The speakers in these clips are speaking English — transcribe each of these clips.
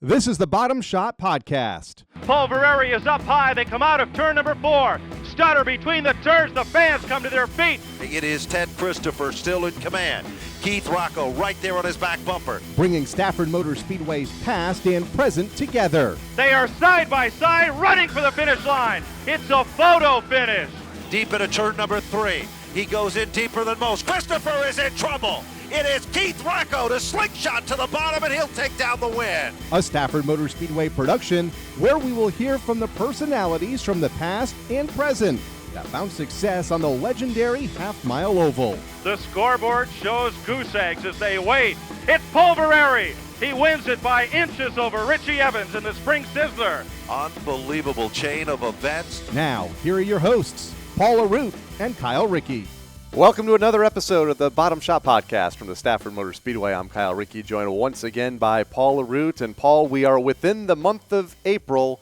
This is the Bottom Shot Podcast. Pulvereri is up high. They come out of turn number 4. Stutter between the turns. The fans come to their feet. It is Ted Christopher still in command. Keith Rocco right there on his back bumper. Bringing Stafford Motor Speedway's past and present together. They are side by side running for the finish line. It's a photo finish. Deep into turn number 3. He goes in deeper than most. Christopher is in trouble. It is Keith Rocco to slingshot to the bottom, and he'll take down the win. A Stafford Motor Speedway production where we will hear from the personalities from the past and present that found success on the legendary half-mile oval. The scoreboard shows goose eggs as they wait. It's Pulvereri. He wins it by inches over Richie Evans in the Spring Sizzler. Unbelievable chain of events. Now, here are your hosts, Paula Root and Kyle Rickey. Welcome to another episode of the Bottom Shot Podcast from the Stafford Motor Speedway. I'm Kyle Rickey, joined once again by Paul Root. And Paul, we are within the month of April,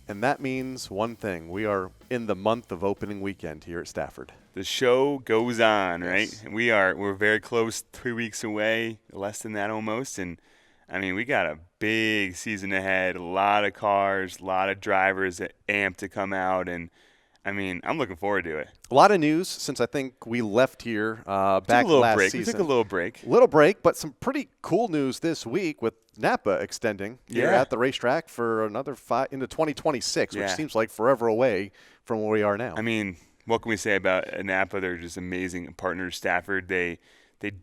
and that means one thing. We are in the month of opening weekend here at Stafford. The show goes on, right? Yes. We're very close, 3 weeks away, less than that almost. And, I mean, we got a big season ahead, a lot of cars, a lot of drivers amped to come out, and I mean, I'm looking forward to it. A lot of news since I think we left here back last season. We took a little break. Little break, but some pretty cool news this week with Napa extending here at the racetrack for another 5 into 2026, which seems like forever away from where we are now. I mean, what can we say about Napa? They're just amazing partners. Stafford, they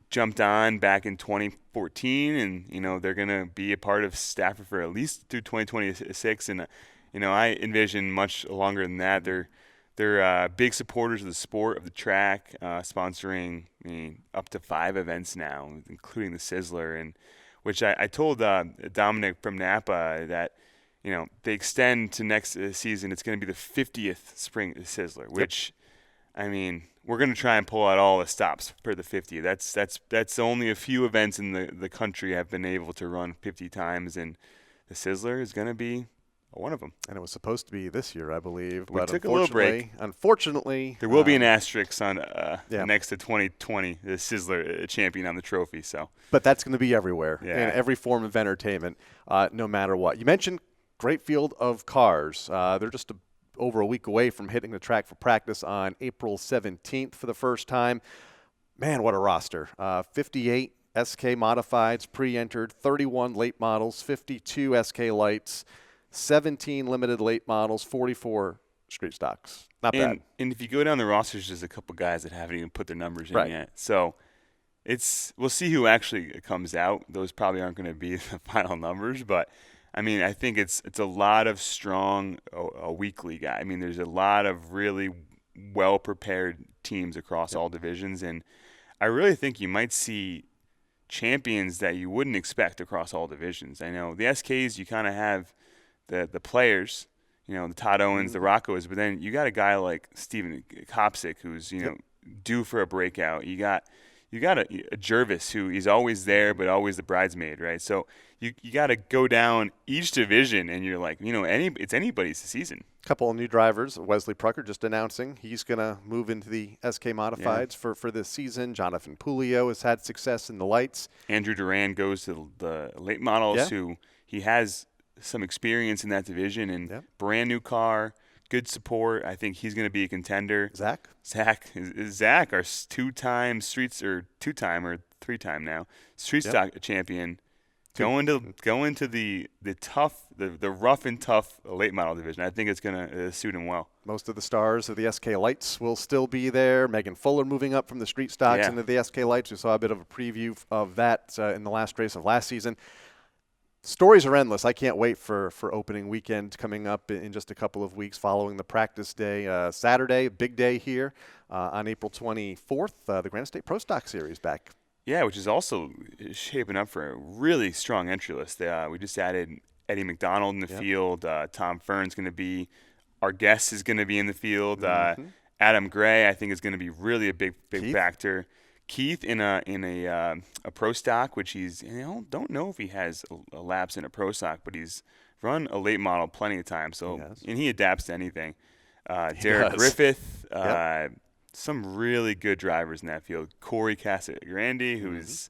jumped on back in 2014, and you know they're gonna be a part of Stafford for at least through 2026. And you know, I envision much longer than that. They're big supporters of the sport, of the track, sponsoring up to 5 events now, including the Sizzler, and which I told Dominic from Napa that they extend to next season. It's going to be the 50th Spring Sizzler, which I mean we're going to try and pull out all the stops for the 50. That's only a few events in the country have been able to run 50 times, and the Sizzler is going to be one of them. And it was supposed to be this year, I believe. We took a little break. Unfortunately, there will be an asterisk on next to 2020, the Sizzler champion on the trophy. So, but that's going to be everywhere in every form of entertainment, no matter what. You mentioned great field of cars. They're just over a week away from hitting the track for practice on April 17th for the first time. Man, what a roster! 58 SK modifieds pre-entered, 31 late models, 52 SK lights, 17 limited late models, 44 street stocks. Not bad. And if you go down the rosters, there's a couple guys that haven't even put their numbers in yet. So we'll see who actually comes out. Those probably aren't going to be the final numbers, but I mean, I think it's a lot of strong weekly guy. I mean, there's a lot of really well prepared teams across all divisions, and I really think you might see champions that you wouldn't expect across all divisions. I know the SKs, you kind of have the players, the Todd Owens, the Roccos, but then you got a guy like Steven Kopsick who's due for a breakout. You got a Jervis who he's always there but always the bridesmaid, right? So you got to go down each division, and you're like, it's anybody's season. A couple of new drivers. Wesley Prucker just announcing he's going to move into the SK Modifieds for this season. Jonathan Pulio has had success in the lights. Andrew Duran goes to the late models, who he has some experience in that division, and brand new car, good support. I think he's going to be a contender. Zach, our two-time or three-time now street stock champion, going to the tough, the rough and tough late model division. I think it's going to suit him well. Most of the stars of the SK Lights will still be there. Megan Fuller moving up from the street stocks into the SK Lights. We saw a bit of a preview of that in the last race of last season. Stories are endless. I can't wait for opening weekend coming up in just a couple of weeks following the practice day. Saturday, big day here on April 24th, the Granite State Pro Stock Series back. Yeah, which is also shaping up for a really strong entry list. We just added Eddie McDonald in the field. Tom Fearn's going to be – our guest is going to be in the field. Adam Gray, I think, is going to be really a big factor. Keith in a pro stock, which he's don't know if he has a laps in a pro stock, but he's run a late model plenty of times. So and he adapts to anything. Derek Griffith, some really good drivers in that field. Corey Casagrande, who's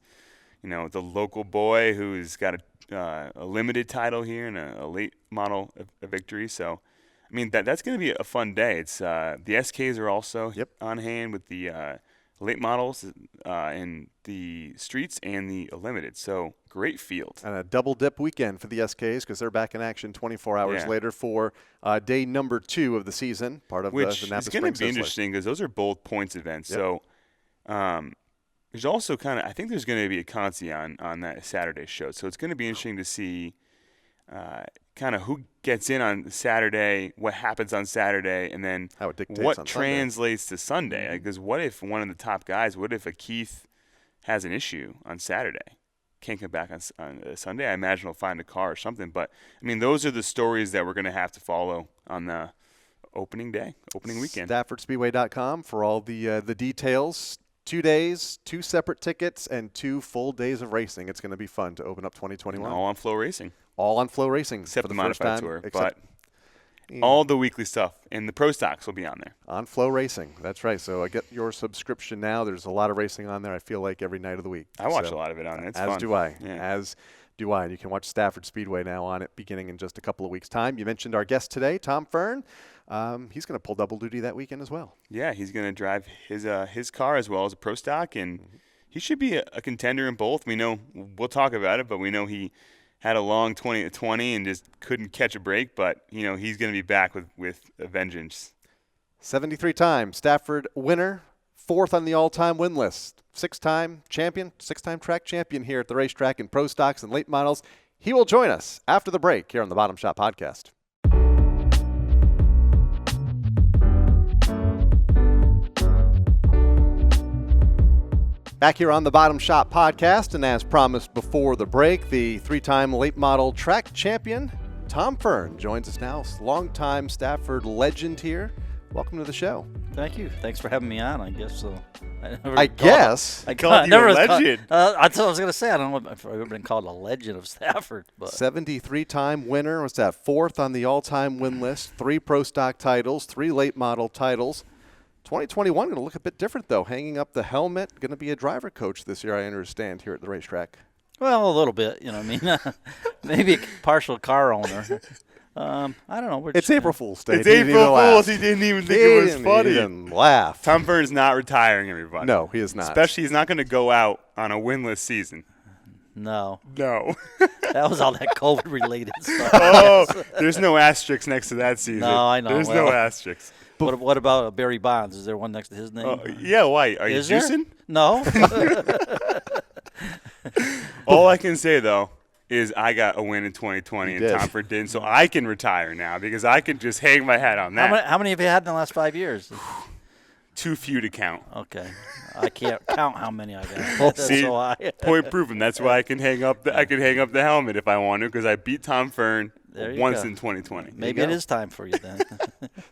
the local boy who's got a limited title here and a late model victory. So, I mean, that's going to be a fun day. It's the SKs are also on hand with the late models in the streets and the limited. So, great field. And a double dip weekend for the SKs because they're back in action 24 hours later for day number 2 of the season, part of the Napa Spring Which is going to be interesting because those are both points events. So, there's also I think there's going to be a Conti on that Saturday show. So, it's going to be interesting to see kind of who gets in on Saturday, what happens on Saturday, and then how it dictates what on translates to Sunday. Because what if one of the top guys, what if a Keith has an issue on Saturday, can't come back on Sunday? I imagine he'll find a car or something. But, I mean, those are the stories that we're going to have to follow on the opening weekend. StaffordSpeedway.com for all the details. 2 days, 2 separate tickets, and 2 full days of racing. It's going to be fun to open up 2021. All on Flow Racing. All on Flow Racing. Except for the first Modified time, Tour. But all the weekly stuff and the Pro Stocks will be on there. On Flow Racing. That's right. So get your subscription now. There's a lot of racing on there, I feel like, every night of the week. I watch a lot of it on there. It's fun. As do I. Yeah. As do I. And you can watch Stafford Speedway now on it beginning in just a couple of weeks' time. You mentioned our guest today, Tom Fearn. He's going to pull double duty that weekend as well. Yeah, he's going to drive his car as well as a Pro Stock, and he should be a contender in both. We know, we'll talk about it, but we know he had a long 2020 and just couldn't catch a break, but he's going to be back with a vengeance. 73-time Stafford winner, 4th on the all-time win list, 6-time champion, 6-time track champion here at the racetrack in Pro Stocks and late models. He will join us after the break here on the Bottom Shot Podcast. Back here on the Bottom Shot Podcast, and as promised before the break, the 3-time late model track champion, Tom Fearn, joins us now. Longtime Stafford legend here. Welcome to the show. Thank you. Thanks for having me on, I guess so. I called you a legend. I thought I was going to say, I don't know if I've ever been called a legend of Stafford. But 73-time winner. Was that 4th on the all-time win list? 3 Pro Stock titles, 3 late model titles. 2021 going to look a bit different, though. Hanging up the helmet, going to be a driver coach this year, I understand, here at the racetrack. Well, a little bit, maybe a partial car owner. I don't know. It's April Fool's Day. It's April Fool's. He didn't even think it was funny. He didn't laugh. Tom Fearn's not retiring, everybody. No, he is not. Especially he's not going to go out on a winless season. No. That was all that COVID-related stuff. Oh, there's no asterisks next to that season. No, I know. There's no asterisks. What about Barry Bonds? Is there one next to his name? Yeah, why? Are you juicing? No. All I can say, though, is I got a win in 2020 and Tom Fearn didn't, so I can retire now because I can just hang my hat on that. How many have you had in the last 5 years? Too few to count. Okay. I can't count how many I got. See, point proven. That's why I can hang up the helmet if I want to because I beat Tom Fearn once in 2020. Maybe it is time for you then.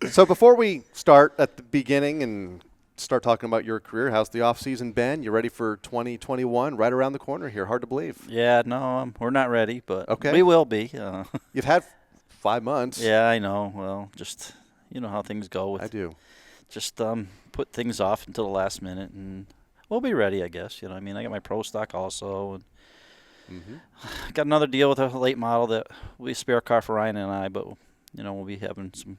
So before we start at the beginning and start talking about your career, how's the off-season been? You ready for 2021? Right around the corner here. Hard to believe. Yeah, no, we're not ready, but okay. We will be. You've had 5 months. Yeah, I know. Well, just how things go. I do. Just put things off until the last minute, and we'll be ready, I guess. I got my Pro Stock also, and got another deal with a late model that we spare car for Ryan and I, but we'll be having some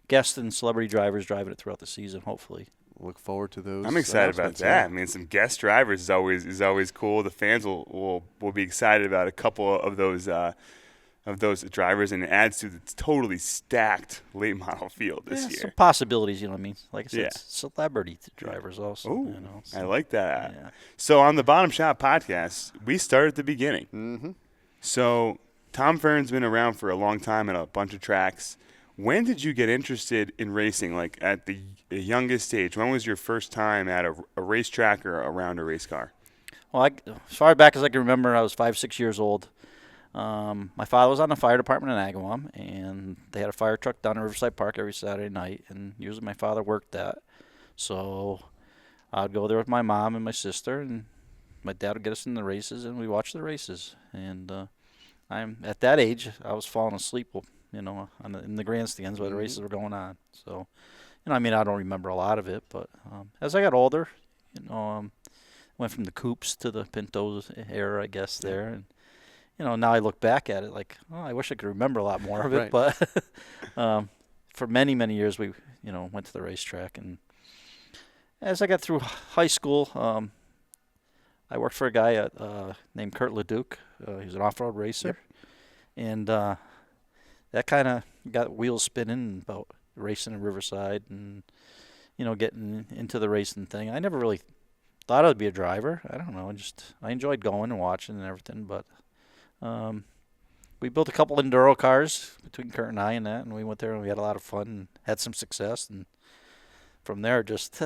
guests and celebrity drivers driving it throughout the season, hopefully. Look forward to those. I'm excited about that. Yeah. I mean, some guest drivers is always cool. The fans will be excited about a couple of those drivers, and it adds to the totally stacked late model field this year. Some possibilities, Like I said, celebrity drivers also. Ooh, I like that. Yeah. So on the Bottom Shot Podcast, we start at the beginning. Mm-hmm. So Tom Fearn's been around for a long time at a bunch of tracks. When did you get interested in racing, like at the youngest age? When was your first time at a racetrack or around a race car? Well, as far back as I can remember, I was 5, 6 years old. My father was on the fire department in Agawam, and they had a fire truck down at Riverside Park every Saturday night, and usually my father worked that. So I'd go there with my mom and my sister, and my dad would get us in the races, and we watched the races. And I'm at that age, I was falling asleep, in the grandstands while the races were going on. So, I don't remember a lot of it, but as I got older, went from the coupes to the Pintos era, I guess, there, and now I look back at it like, oh, I wish I could remember a lot more of it. Right. But for many, many years, we, went to the racetrack. And as I got through high school, I worked for a guy named Kurt LeDuc. He was an off-road racer. Yep. And that kind of got wheels spinning about racing in Riverside and, getting into the racing thing. I never really thought I'd be a driver. I don't know. I enjoyed going and watching and everything. But we built a couple enduro cars between Kurt and I and we went there and we had a lot of fun and had some success. And from there, just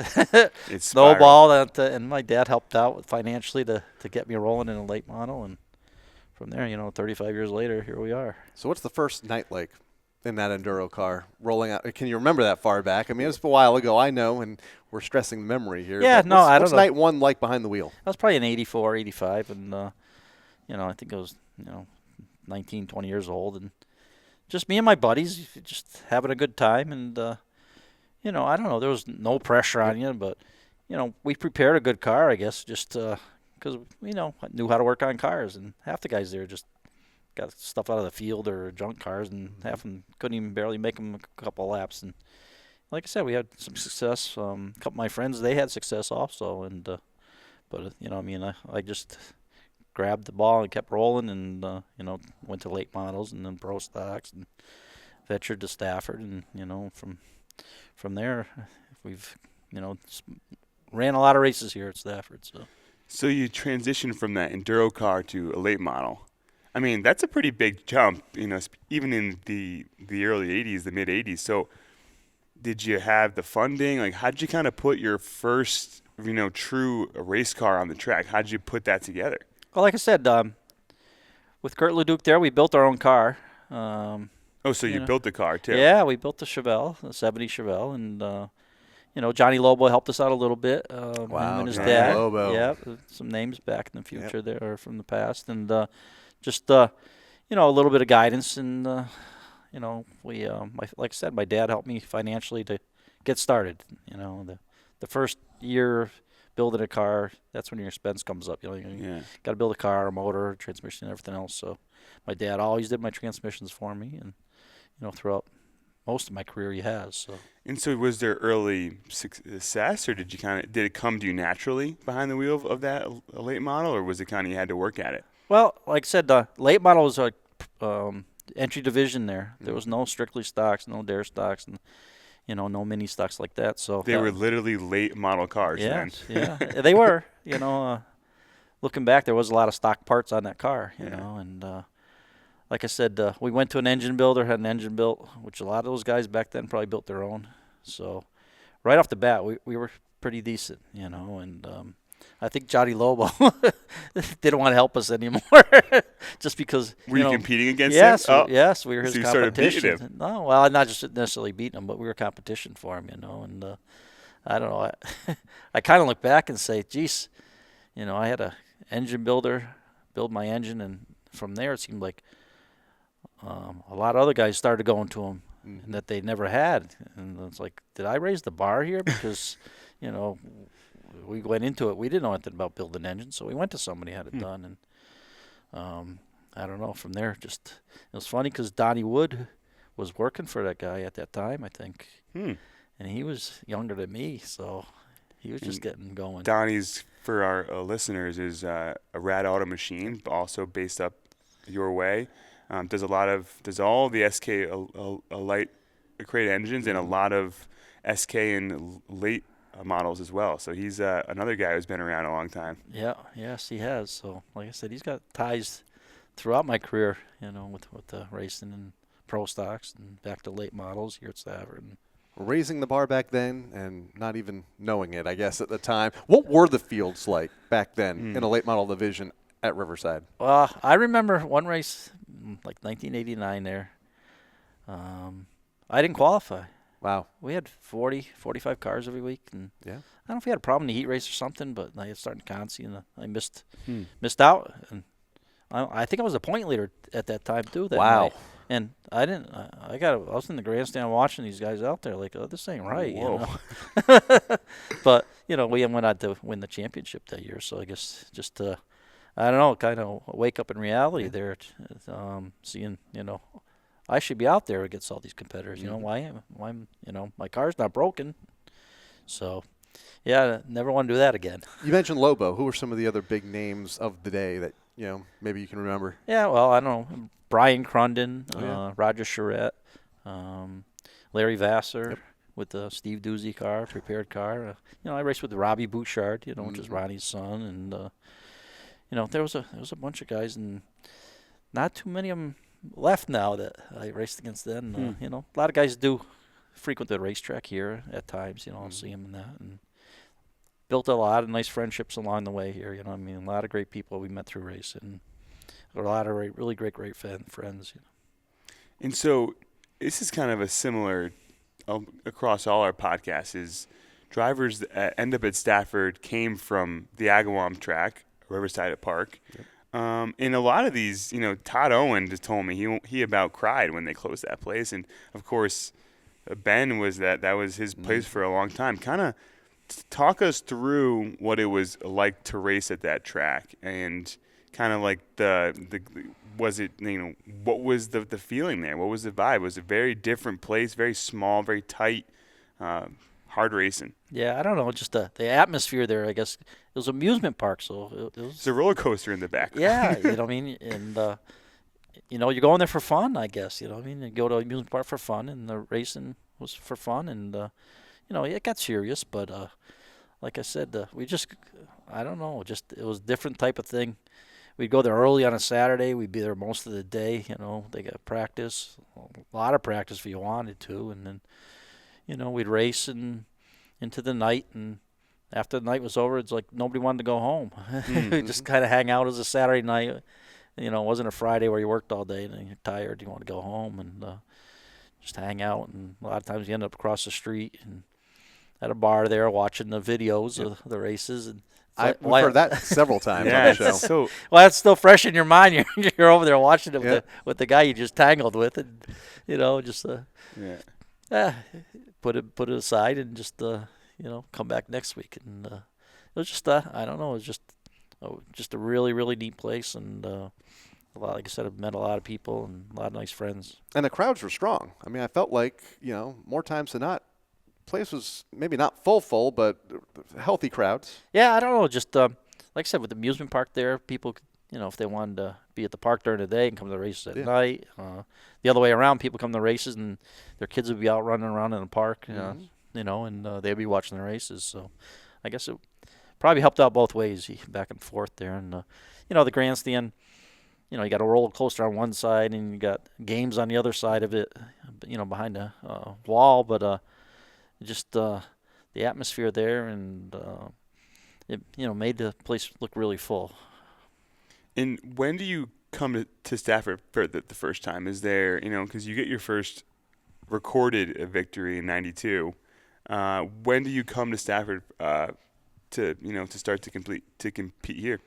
snowballed. And my dad helped out financially to get me rolling in a late model. And from there, 35 years later, here we are. So what's the first night like in that enduro car rolling out? Can you remember that far back? I mean, it was a while ago, I know, and we're stressing the memory here. Yeah, no, I don't know. What's night one like behind the wheel? I was probably in 84, 85, and, I think I was, 19, 20 years old, and just me and my buddies just having a good time, and, I don't know, there was no pressure on you, but, we prepared a good car, I guess, just because, I knew how to work on cars, and half the guys there just got stuff out of the field or junk cars, and half of them couldn't even barely make them a couple laps. And like I said, we had some success. A couple of my friends, they had success also. And but I just grabbed the ball and kept rolling, and went to late models and then pro stocks and ventured to Stafford, and from there we've ran a lot of races here at Stafford. So you transitioned from that enduro car to a late model. I mean, that's a pretty big jump, even in the early 80s, the mid 80s. So did you have the funding? Like, how did you kind of put your first, true race car on the track? How did you put that together? Well, like I said, with Kurt LeDuc there, we built our own car. So you built the car too? Yeah, we built the Chevelle, the 70 Chevelle, and Johnny Lobo helped us out a little bit. Wow, him and his Johnny dad. Lobo. Yeah, some names back in the future there or from the past, and just a little bit of guidance, and we like I said, my dad helped me financially to get started. The first year building a car, that's when your expense comes up. You got to build a car, a motor, transmission, and everything else. So my dad always did my transmissions for me, and throughout most of my career he has. So. And so was there early success, or did it come to you naturally behind the wheel of that a late model, or was it kind of you had to work at it? Well, like I said, the late model was a entry division there. There was no strictly stocks, no dare stocks, and no mini stocks like that. So they were literally late model cars then. Yeah, they were. Looking back, there was a lot of stock parts on that car. And like I said, we went to an engine builder, had an engine built, which a lot of those guys back then probably built their own. So right off the bat, we were pretty decent, and I think Johnny Lobo didn't want to help us anymore, just because. Were you competing against him? Oh. Yes, we were his so you competition. Started beating him. No, well, not just necessarily beating him, but we were competition for him, and I don't know. I kind of look back and say, geez, I had a engine builder build my engine, and from there it seemed like a lot of other guys started going to him, and that they never had, and it's like, did I raise the bar here? Because we went into it, we didn't know anything about building engines, so we went to somebody who had it done, and I don't know, from there, just, it was funny because Donnie Wood was working for that guy at that time, I think, and he was younger than me, so he was just getting going. Donnie's, for our listeners, is a rad auto machine, also based up your way. Does all the SK light crate engines and a lot of SK and late models as well. So he's another guy who's been around a long time. Yes, he has. So like I said, he's got ties throughout my career, with the racing and pro stocks and back to late models here at Stafford. Raising the bar back then and not even knowing it, I guess, at the time. What were the fields like back then in a late model division at Riverside? Well, I remember one race, like 1989 there. I didn't qualify. Wow. We had 40, 45 cars every week. And yeah. I don't know if we had a problem in the heat race or something, but I was starting Concy, and I missed out. And I think I was a point leader at that time, too. That wow. night. And I didn't. I was in the grandstand watching these guys out there, like, oh, this ain't right. Whoa. But we went on to win the championship that year, so I guess just I don't know, kind of wake up in reality there, seeing, I should be out there against all these competitors. Why my car's not broken. So, yeah, never want to do that again. You mentioned Lobo. Who are some of the other big names of the day that, maybe you can remember? Yeah, well, I don't know. Brian Crunden, Roger Charette, Larry Vassar with the Steve Doozy car, prepared car. I raced with Robbie Bouchard, which is Ronnie's son. And, there was a bunch of guys, and not too many of them left now that I raced against then. A lot of guys do frequent the racetrack here at times. I'll see them in that, and built a lot of nice friendships along the way here. A lot of great people we met through racing. A lot of really great friends. And so this is kind of a similar across all our podcasts is drivers that end up at Stafford came from the Agawam track, Riverside at Park. Yep. And a lot of these, Todd Owen just told me he about cried when they closed that place. And, of course, Ben was that was his place for a long time. Kind of talk us through what it was like to race at that track and kind of like was it, what was the feeling there? What was the vibe? Was it a very different place, very small, very tight, hard racing? Yeah, I don't know, just the atmosphere there, I guess. It was an amusement park, so it was. It's a roller coaster in the back. Yeah, you know what I mean? And, you're going there for fun, I guess, you know what I mean? You go to an amusement park for fun, and the racing was for fun, and, it got serious, but like I said, I don't know, it was a different type of thing. We'd go there early on a Saturday. We'd be there most of the day. They got practice, a lot of practice if you wanted to. And then, we'd race into the night. And after the night was over, it's like nobody wanted to go home. We'd just kind of hang out as a Saturday night. It wasn't a Friday where you worked all day and you're tired. You want to go home and just hang out. And a lot of times you end up across the street and at a bar there watching the videos of the races. And I've heard that several times on the show. That's still fresh in your mind. You're over there watching it with the guy you just tangled with, and just put it aside and just come back next week. And it was just I don't know, it was just a really, really neat place, and like I said, I've met a lot of people and a lot of nice friends. And the crowds were strong. I mean, I felt like more times than not, place was maybe not full, but healthy crowds. Yeah, I don't know. Just like I said, with the amusement park there, people, if they wanted to be at the park during the day and come to the races at night. The other way around, people come to the races and their kids would be out running around in the park, and they'd be watching the races. So I guess it probably helped out both ways, back and forth there. And the grandstand, you got a roller coaster on one side and you got games on the other side of it, behind the wall, but. Just the atmosphere there, and it made the place look really full. And when do you come to Stafford for the first time? Is there, because you get your first recorded victory in '92. When do you come to Stafford to start to compete here?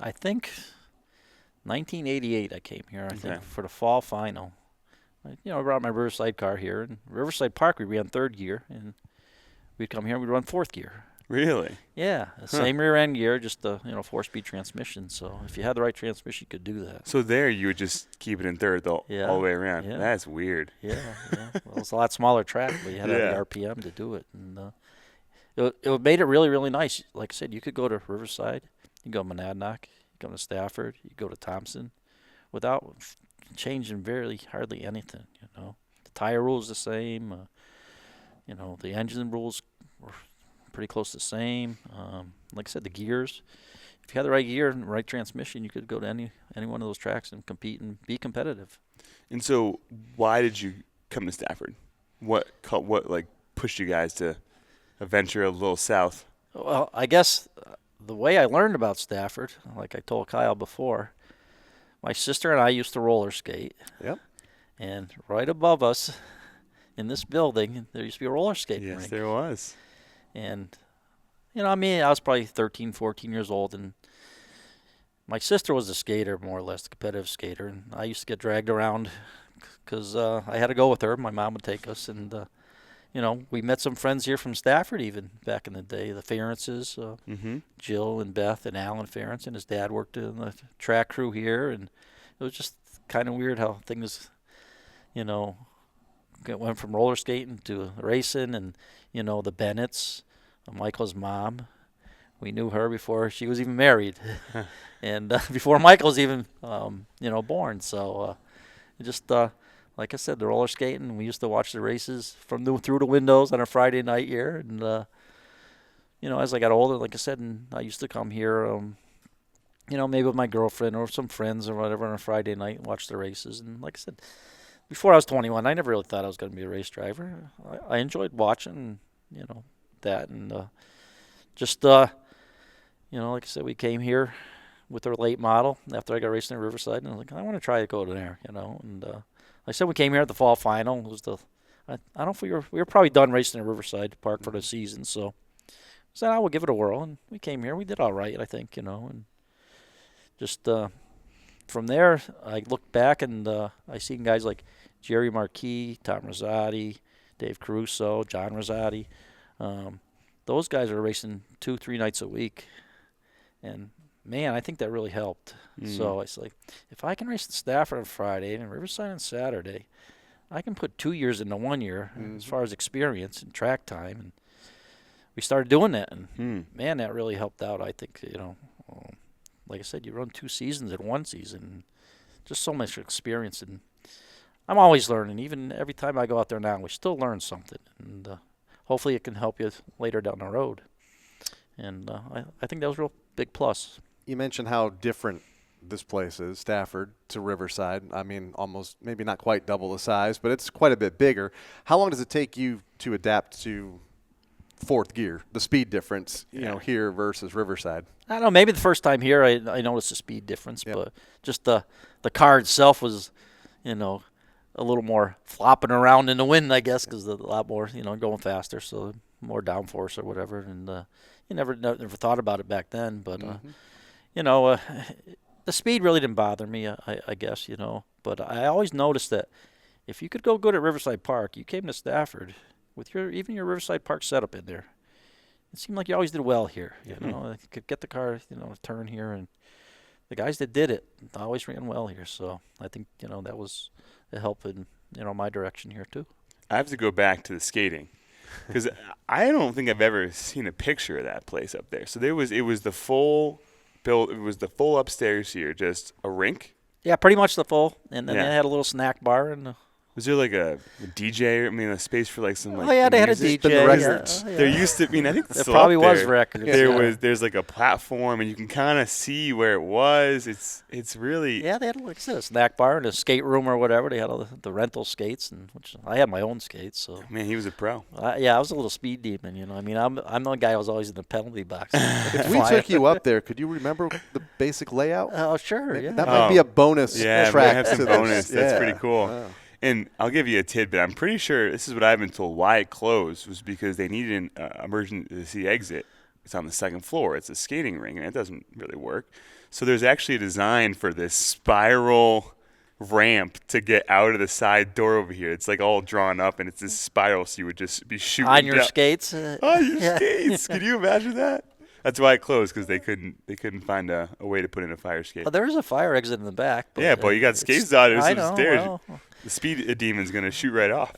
I think 1988 I came here. I think for the fall final. I brought my Riverside car here. And Riverside Park, we'd be on third gear. And we'd come here and we'd run fourth gear. Really? Yeah. Same rear end gear, just a 4-speed transmission. So if you had the right transmission, you could do that. So there you would just keep it in third all the way around. Yeah. That's weird. Yeah. Well, it's a lot smaller track, but you had to have the RPM to do it. And it made it really, really nice. Like I said, you could go to Riverside. You can go to Monadnock. You go to Stafford. You go to Thompson without changing hardly anything. The tire rules the same. The engine rules were pretty close to the same. Like I said, the gears. If you had the right gear and the right transmission, you could go to any one of those tracks and compete and be competitive. And so, why did you come to Stafford? What pushed you guys to venture a little south? Well, I guess the way I learned about Stafford, like I told Kyle before. My sister and I used to roller skate. Yep. And right above us in this building, there used to be a roller skating rink. Yes, there was. And, I was probably 13, 14 years old. And my sister was a skater, more or less, a competitive skater. And I used to get dragged around because I had to go with her. My mom would take us. And we met some friends here from Stafford even back in the day, the Fearnses, Jill and Beth and Alan Fearns, and his dad worked in the track crew here, and it was just kind of weird how things, went from roller skating to racing, and, the Bennetts, Michael's mom. We knew her before she was even married, and before Michael was even, born. So it just, like I said, the roller skating. We used to watch the races through the windows on a Friday night here, and as I got older, like I said, and I used to come here, maybe with my girlfriend or some friends or whatever on a Friday night and watch the races. And like I said, before I was 21, I never really thought I was going to be a race driver. I enjoyed watching, that, and just. Like I said, we came here with our late model after I got racing in Riverside, and I was like, I want to try to go to there, And like I said, we came here at the fall final. It was I don't know if we were probably done racing in Riverside Park for the season, so I said I will give it a whirl, and we came here. We did all right, I think, and just from there, I looked back and I seen guys like Jerry Marquis, Tom Rosati, Dave Caruso, John Rosati. Those guys are racing 2-3 nights a week. And, man, I think that really helped. So it's like, if I can race in Stafford on Friday and in Riverside on Saturday, I can put 2 years into 1 year as far as experience and track time. And we started doing that. And, man, that really helped out, I think, like I said, you run 2 seasons in 1 season. Just so much experience. And I'm always learning. Even every time I go out there now, we still learn something. And hopefully it can help you later down the road. And I think that was a real big plus. You mentioned how different this place is, Stafford to Riverside. I mean, almost, maybe not quite double the size, but it's quite a bit bigger. How long does it take you to adapt to fourth gear, the speed difference, here versus Riverside? I don't know. Maybe the first time here I noticed the speed difference, but just the car itself was, a little more flopping around in the wind, I guess, because a lot more, going faster, so more downforce or whatever. And you never thought about it back then, but the speed really didn't bother me, I guess, But I always noticed that if you could go good at Riverside Park, you came to Stafford with even your Riverside Park setup in there. It seemed like you always did well here. You could get the car, turn here, and the guys that did it always ran well here. So I think that was a help in my direction here too. I have to go back to the skating because I don't think I've ever seen a picture of that place up there. So it was the full build. It was the full upstairs here, just a rink. Yeah, pretty much the full, and then they had a little snack bar and. Was there like a DJ? I mean, a space for like some like. Oh yeah, they had a music? DJ. Records. Yeah. There used to. I mean, I think there probably was records. There's like a platform, and you can kind of see where it was. It's really. Yeah, they had like I said, a snack bar and a skate room or whatever. They had all the rental skates, and which I had my own skates. So. Man, he was a pro. I was a little speed demon. I mean, I'm the guy who was always in the penalty box. If we took you up there, could you remember the basic layout? Oh sure, yeah. That might be a bonus track. Yeah, have some to bonus. This. That's Yeah. pretty cool. Wow. And I'll give you a tidbit. I'm pretty sure this is what I've been told. Why it closed was because they needed an emergency exit. It's on the second floor. It's a skating ring, and it doesn't really work. So there's actually a design for this spiral ramp to get out of the side door over here. It's like all drawn up, and it's this spiral, so you would just be shooting on your down. skates. On your skates. Can you imagine that? That's why it closed, because they couldn't find a way to put in a fire escape. Well, there is a fire exit in the back. But but you got skates on. There's some stairs. Well, the speed demon's going to shoot right off.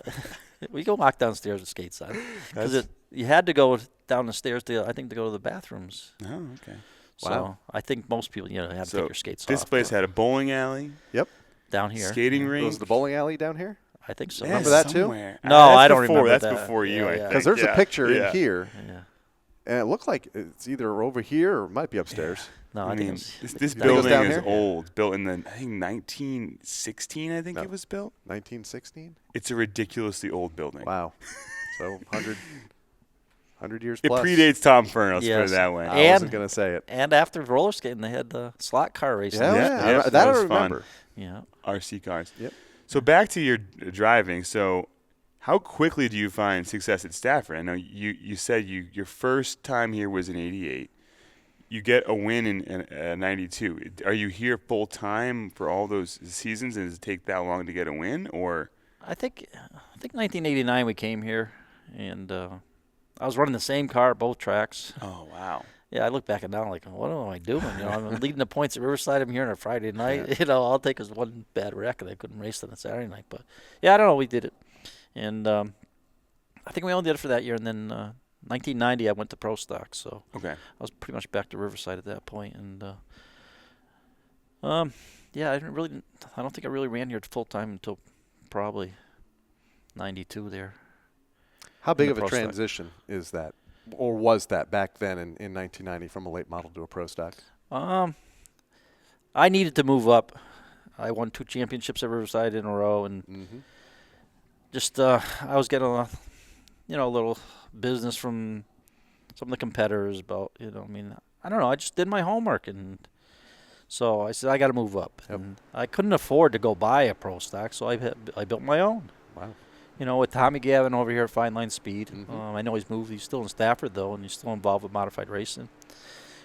we go walk downstairs with skates on. Because you had to go down the stairs to go to the bathrooms. Oh, okay. So wow. I think most people, have to take your skates off. This place had a bowling alley. Yep. Down here. Skating rink. Was the bowling alley down here? I think so. Yeah, Remember that too? somewhere. No, I don't remember That's that. before you, I think. Because there's a picture in here, Yeah. and it looked like it's either over here or it might be upstairs. No, I mean, think this That goes building down is here? old. Built in I think 1916. I think No. it was built. 1916? It's a ridiculously old building. Wow. So 100 years It plus. predates Tom Fearn. Let's put Yes. it that way. I wasn't going to say it. And after roller skating, they had the slot car racing. Yeah, Yeah, that that I was remember. fun. Yeah. RC cars. Yep. So back to your driving. So how quickly do you find success at Stafford? I know you said your first time here was in '88. You get a win in '92. Are you here full time for all those seasons, and does it take that long to get a win? Or I think 1989 we came here, and I was running the same car at both tracks. Oh, wow. Yeah, I look back and now like, what am I doing? I'm leading the points at Riverside. I'm here on a Friday night. Yeah. All I'll take is one bad wreck, and I couldn't race on a Saturday night. But yeah, I don't know. We did it, and I think we only did it for that year. And then 1990, I went to Pro Stock. So okay, I was pretty much back to Riverside at that point. And yeah, I don't think I really ran here full time until probably 92 there. How big of a transition is that? Or was that back then in 1990 from a late model to a Pro Stock? I needed to move up. I won 2 championships at Riverside in a row, and just I was getting a little business from some of the competitors about I don't know. I just did my homework, and so I said I got to move up. Yep. And I couldn't afford to go buy a Pro Stock, so I built my own. Wow. With Tommy Gavin over here at Fine Line Speed. I know he's moved. He's still in Stafford, though, and he's still involved with modified racing.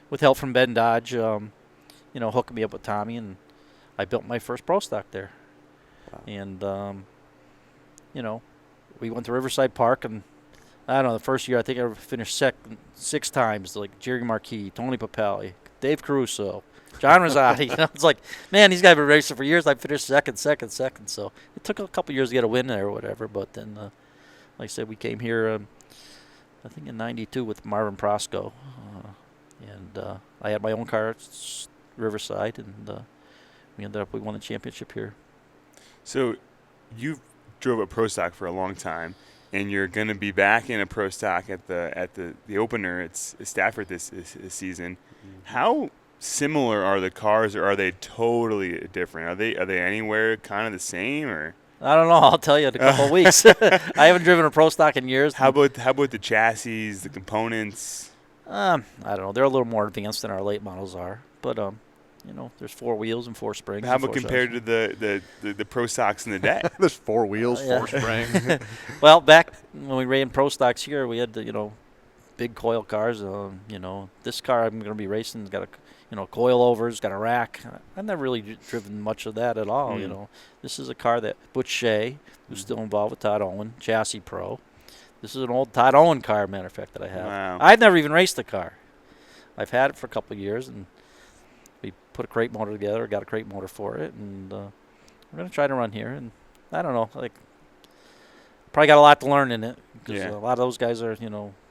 With help from Ben Dodge, hooking me up with Tommy, and I built my first Pro Stock there. Wow. And, we went to Riverside Park, and I don't know, the first year I think I finished second 6 times, like Jerry Marquis, Tony Papelli, Dave Caruso, John Rosati. It's like, man, these guys have been racing for years. I finished second. So it took a couple years to get a win there or whatever. But then, like I said, we came here, I think in 92 with Marvin Prosco. And I had my own car at Riverside, and we won the championship here. So you drove a Pro Stock for a long time, and you're going to be back in a Pro Stock at the opener at Stafford this season. How similar are the cars, or are they totally different? Are they anywhere kind of the same, or? I don't know. I'll tell you in a couple of weeks. I haven't driven a Pro Stock in years. How about the chassis, the components? I don't know. They're a little more advanced than our late models are, but there's 4 wheels and 4 springs. How about compared to the Pro Stocks in the day? There's 4 wheels, 4 springs. Well, back when we ran Pro Stocks here, we had the big coil cars. This car I'm going to be racing has got a coilovers, got a rack. I've never really driven much of that at all. This is a car that Butch Shea, who's still involved with Todd Owen, Chassis Pro. This is an old Todd Owen car, matter of fact, that I have. Wow. I've never even raced the car. I've had it for a couple of years, and we put a crate motor together, got a crate motor for it, and we're going to try to run here. And I don't know, probably got a lot to learn in it, because a lot of those guys are,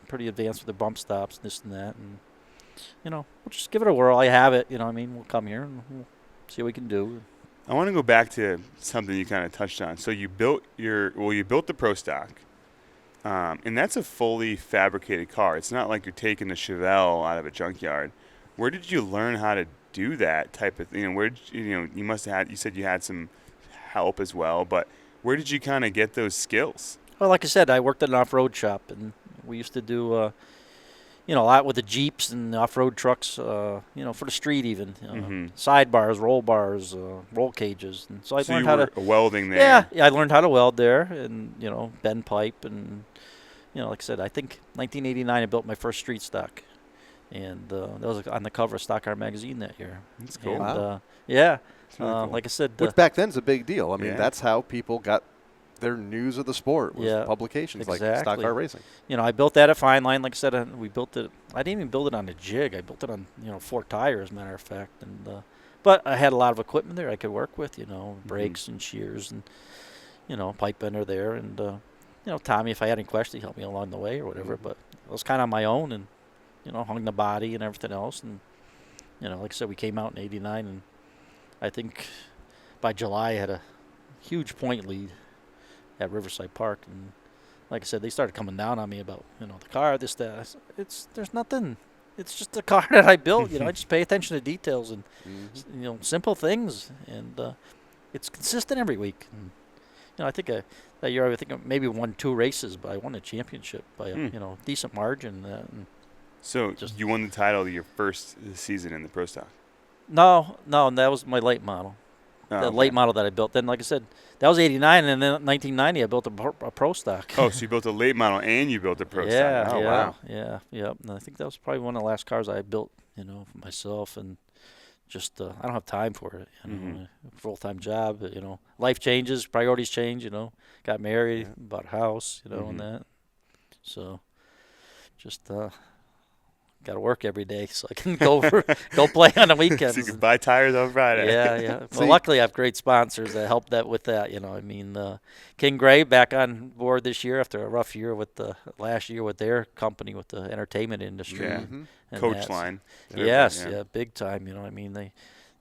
pretty advanced with their bump stops, this and that, and we'll just give it a whirl. I have it, we'll come here and we'll see what we can do. I want to go back to something you kind of touched on. So you built the Pro Stock, and that's a fully fabricated car. It's not like you're taking a Chevelle out of a junkyard. Where did you learn how to do that type of thing? Where did you must have had, you said you had some help as well, but where did you kind of get those skills? Well, like I said, I worked at an off-road shop, and we used to do a lot with the Jeeps and the off-road trucks, for the street even. Sidebars, roll bars, roll cages. And so I learned how to welding there. Yeah, I learned how to weld there and, bend pipe. And, like I said, I think 1989 I built my first street stock. And that was on the cover of Stock Car magazine that year. That's cool. And, wow. Yeah. Really cool. Like I said. Which back then is a big deal. I mean, that's how people got their news of the sport, was publications like Stock Car Racing. I built that at Fine Line. Like I said, we built it. I didn't even build it on a jig. I built it on 4 tires, as a matter of fact. And but I had a lot of equipment there I could work with. Brakes and shears and pipe bender there. And Tommy, if I had any questions, he helped me along the way or whatever. But I was kind of on my own, and hung the body and everything else. And like I said, we came out in '89, and I think by July I had a huge point lead at Riverside Park. And like I said, they started coming down on me about the car, this, that. There's nothing. It's just a car that I built. I just pay attention to details and simple things, and it's consistent every week. And I think that year I think I maybe won 2 races, but I won a championship by a decent margin. And so you won the title of your first season in the Pro Stock? No, that was my late model. Late model that I built. Then, like I said, that was '89, and then 1990 I built a Pro Stock. Oh, so you built a late model and you built a Pro Stock. Oh, wow. Yeah. And I think that was probably one of the last cars I built, for myself, and just I don't have time for it. Full-time job. Life changes, priorities change. Got married, bought a house. And that. So just got to work every day so I can go play on the weekends. So you can buy tires on Friday. Yeah. Well, luckily I have great sponsors that help that with that. I mean, King Gray back on board this year after a rough year with last year with their company with the entertainment industry. Yeah. And Coach line. Yes, big time. I mean, they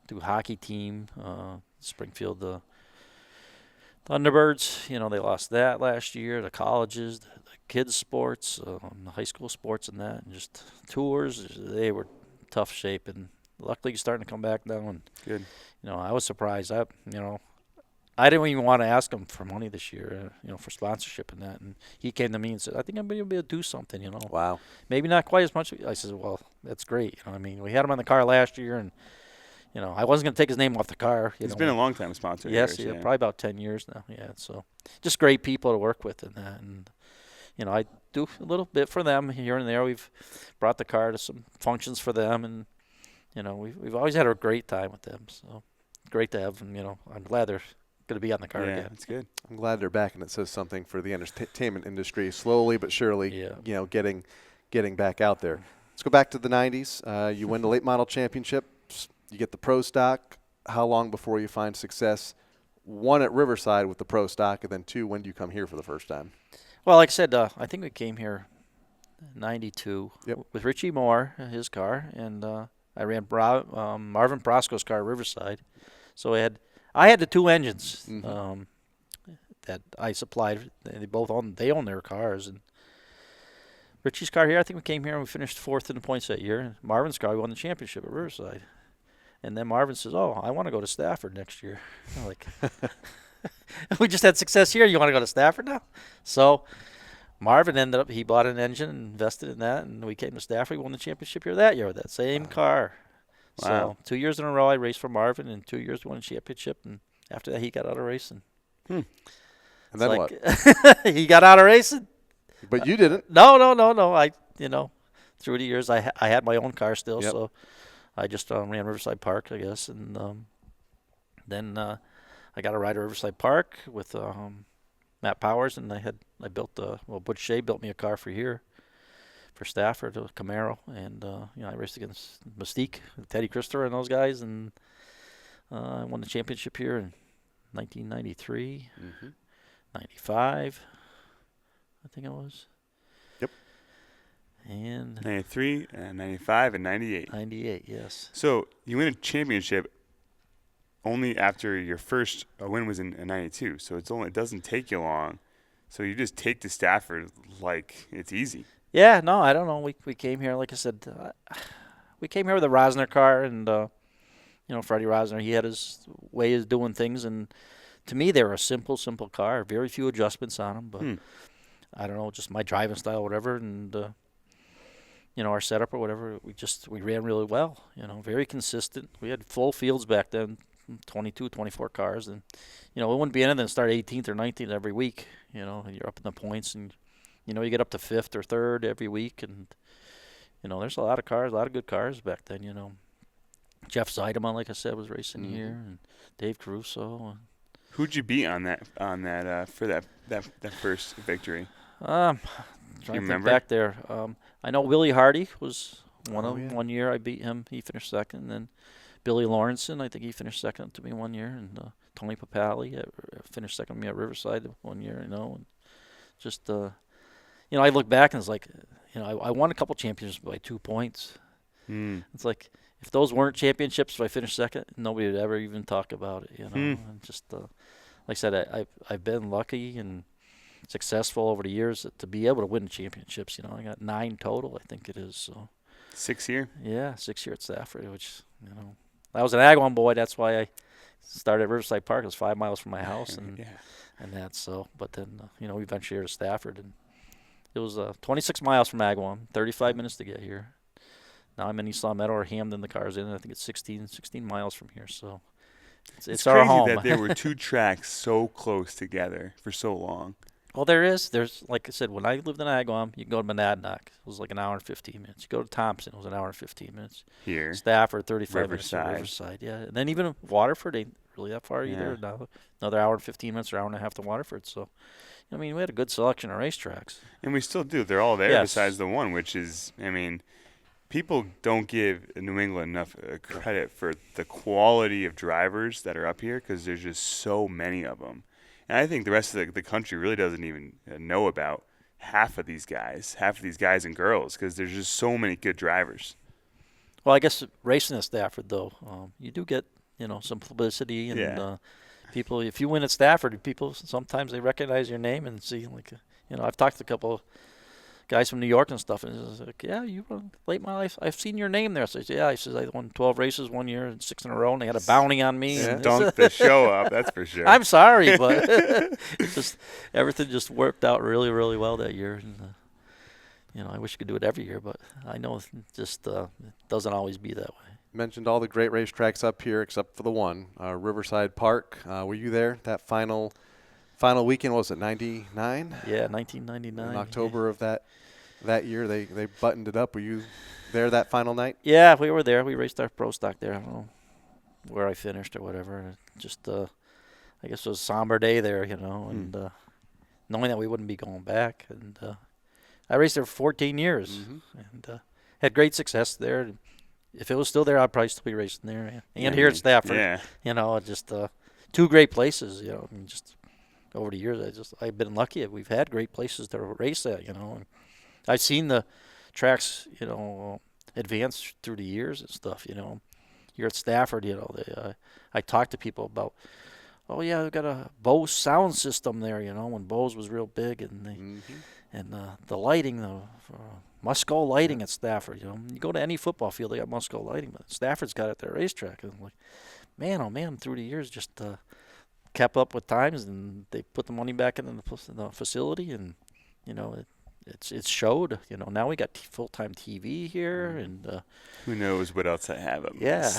do hockey team, Springfield, the Thunderbirds. They lost that last year. The colleges, the kids sports, the high school sports, and that, and just tours. They were tough shape, and luckily starting to come back now. And good. I was surprised. I didn't even want to ask him for money this year, for sponsorship and that. And he came to me and said, "I think I'm going to be able to do something." Wow. Maybe not quite as much. I said, "Well, that's great." I mean, we had him on the car last year, and I wasn't going to take his name off the car. He's been a long time sponsor. Yes, probably about 10 years now. Yeah, so just great people to work with in that. And I do a little bit for them here and there. We've brought the car to some functions for them, and we've always had a great time with them. So great to have them. I'm glad they're going to be on the car again. Yeah, it's good. I'm glad they're back, and it says something for the entertainment industry, slowly but surely. Getting back out there. Let's go back to the 90s. You win the late model championship. You get the pro stock. How long before you find success? 1 at Riverside with the pro stock, and then 2, when do you come here for the first time? Well, like I said, I think we came here 92 with Richie Moore, his car, and I ran Marvin Brosco's car at Riverside. So I had the 2 engines that I supplied. They own their cars, and Richie's car here, I think we came here and we finished 4th in the points that year. Marvin's car, we won the championship at Riverside. And then Marvin says, "Oh, I want to go to Stafford next year." I'm like, "We just had success here. You want to go to Stafford now?" So Marvin he bought an engine and invested in that, and we came to Stafford. We won the championship here that year with that same car. Wow. So 2 years in a row I raced for Marvin, and 2 years we won a championship. And after that, he got out of racing. And then what? He got out of racing. But you didn't. No. I, through the years, I had my own car still, so I just ran Riverside Park, I guess, and then I got a ride at Riverside Park with Matt Powers, and I built Butch Shea built me a car for Stafford, a Camaro, and I raced against Mystique, Teddy Christopher, and those guys, and I won the championship here in 1993, 95, I think it was. Yep. And 93, 95, and 98. 98, yes. So you win a championship only after your first win was in 92. So it doesn't take you long. So you just take to Stafford like it's easy. Yeah, no, I don't know. We came here, like I said, we came here with a Rosner car, and Freddie Rosner, he had his way of doing things, and to me they were a simple car, very few adjustments on them, but I don't know, just my driving style, whatever, and our setup or whatever, we ran really well, very consistent. We had full fields back then, 22, 24 cars, and it wouldn't be anything to start 18th or 19th every week. You're up in the points, and you get up to 5th or 3rd every week, and there's a lot of cars, a lot of good cars back then. Jeff Zeideman, like I said, was racing here, and Dave Caruso. Who'd you beat on that for that first victory? Trying to think back there. I know Willie Hardy was one year. I beat him. He finished second. And then Billy Lawrenson, I think he finished second to me one year. And Tony Papali finished second to me at Riverside one year. And just I look back and it's like, I won a couple championships by 2 points. It's like, if those weren't championships, if I finished second, nobody would ever even talk about it. And just like I said, I've been lucky and successful over the years to be able to win championships. I got 9 total, I think it is. So 6 year? Yeah, 6 year at Stafford, which I was an Agawam boy. That's why I started at Riverside Park. It was 5 miles from my house, and that. So, but then we eventually here to Stafford, and it was 26 miles from Agawam, 35 minutes to get here. Now I'm in East Long Meadow or Hamden. The car's in. I think it's 16 miles from here. So it's our home. It's crazy that there were 2 tracks so close together for so long. Well, there's like I said, when I lived in Agawam, you can go to Monadnock. It was like an hour and 15 minutes. You go to Thompson, it was an hour and 15 minutes. Here. Stafford, 35 Riverside. minutes to Riverside, yeah. And then even Waterford ain't really that far either. No, another hour and 15 minutes or hour and a half to Waterford. So, I mean, we had a good selection of racetracks. And we still do. They're all there Yes. besides the one, which is, I mean, people don't give New England enough credit for the quality of drivers that are up here because there's just so many of them. And I think the rest of the country really doesn't even know about half of these guys and girls, because there's just so many good drivers. Well, I guess racing at Stafford, though, you do get, some publicity and people. If you win at Stafford, people sometimes they recognize your name and see, like, I've talked to a couple guys from New York and stuff, and it's like, yeah, you won late my life. I've seen your name there. So I said, yeah. He says I won 12 races one year and 6 in a row, and they had a bounty on me. Yeah. And Dunk the show up, that's for sure. I'm sorry, but just everything just worked out really, really well that year. And, I wish I could do it every year, but I know it just doesn't always be that way. Mentioned all the great racetracks up here except for the one, Riverside Park. Were you there that final weekend? What was it, 99? Yeah, 1999. In October of that year, they buttoned it up. Were you there that final night? Yeah, we were there. We raced our pro stock there. I don't know where I finished or whatever. Just, I guess it was a somber day there, and knowing that we wouldn't be going back. And I raced there for 14 years and had great success there. If it was still there, I'd probably still be racing there. And here at Stafford, just two great places, just over the years. I've been lucky. We've had great places to race at, And I've seen the tracks, advance through the years and stuff, Here at Stafford, I talked to people about, oh, yeah, we've got a Bose sound system there, when Bose was real big. And and the lighting, the Musco lighting at Stafford, You go to any football field, they got Musco lighting, but Stafford's got it at their racetrack. And I'm like, man, oh, man, through the years, just kept up with times, and they put the money back in the facility, and, it showed. Now we got full-time TV here, and who knows what else I have up. Yeah.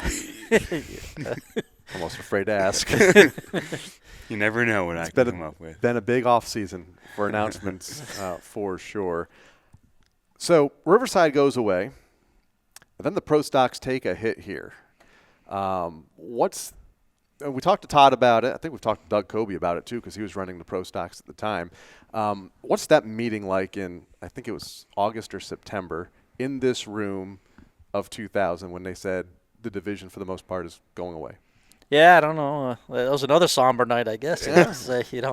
Almost afraid to ask. You never know what I can come up with. Been a big off season for announcements, for sure. So Riverside goes away, and then the pro stocks take a hit here. We talked to Todd about it. I think we've talked to Doug Kobe about it too, because he was running the pro stocks at the time. What's that meeting like in, I think it was August or September, in this room of 2000 when they said the division for the most part is going away? Yeah, I don't know. It was another somber night, I guess. Yeah.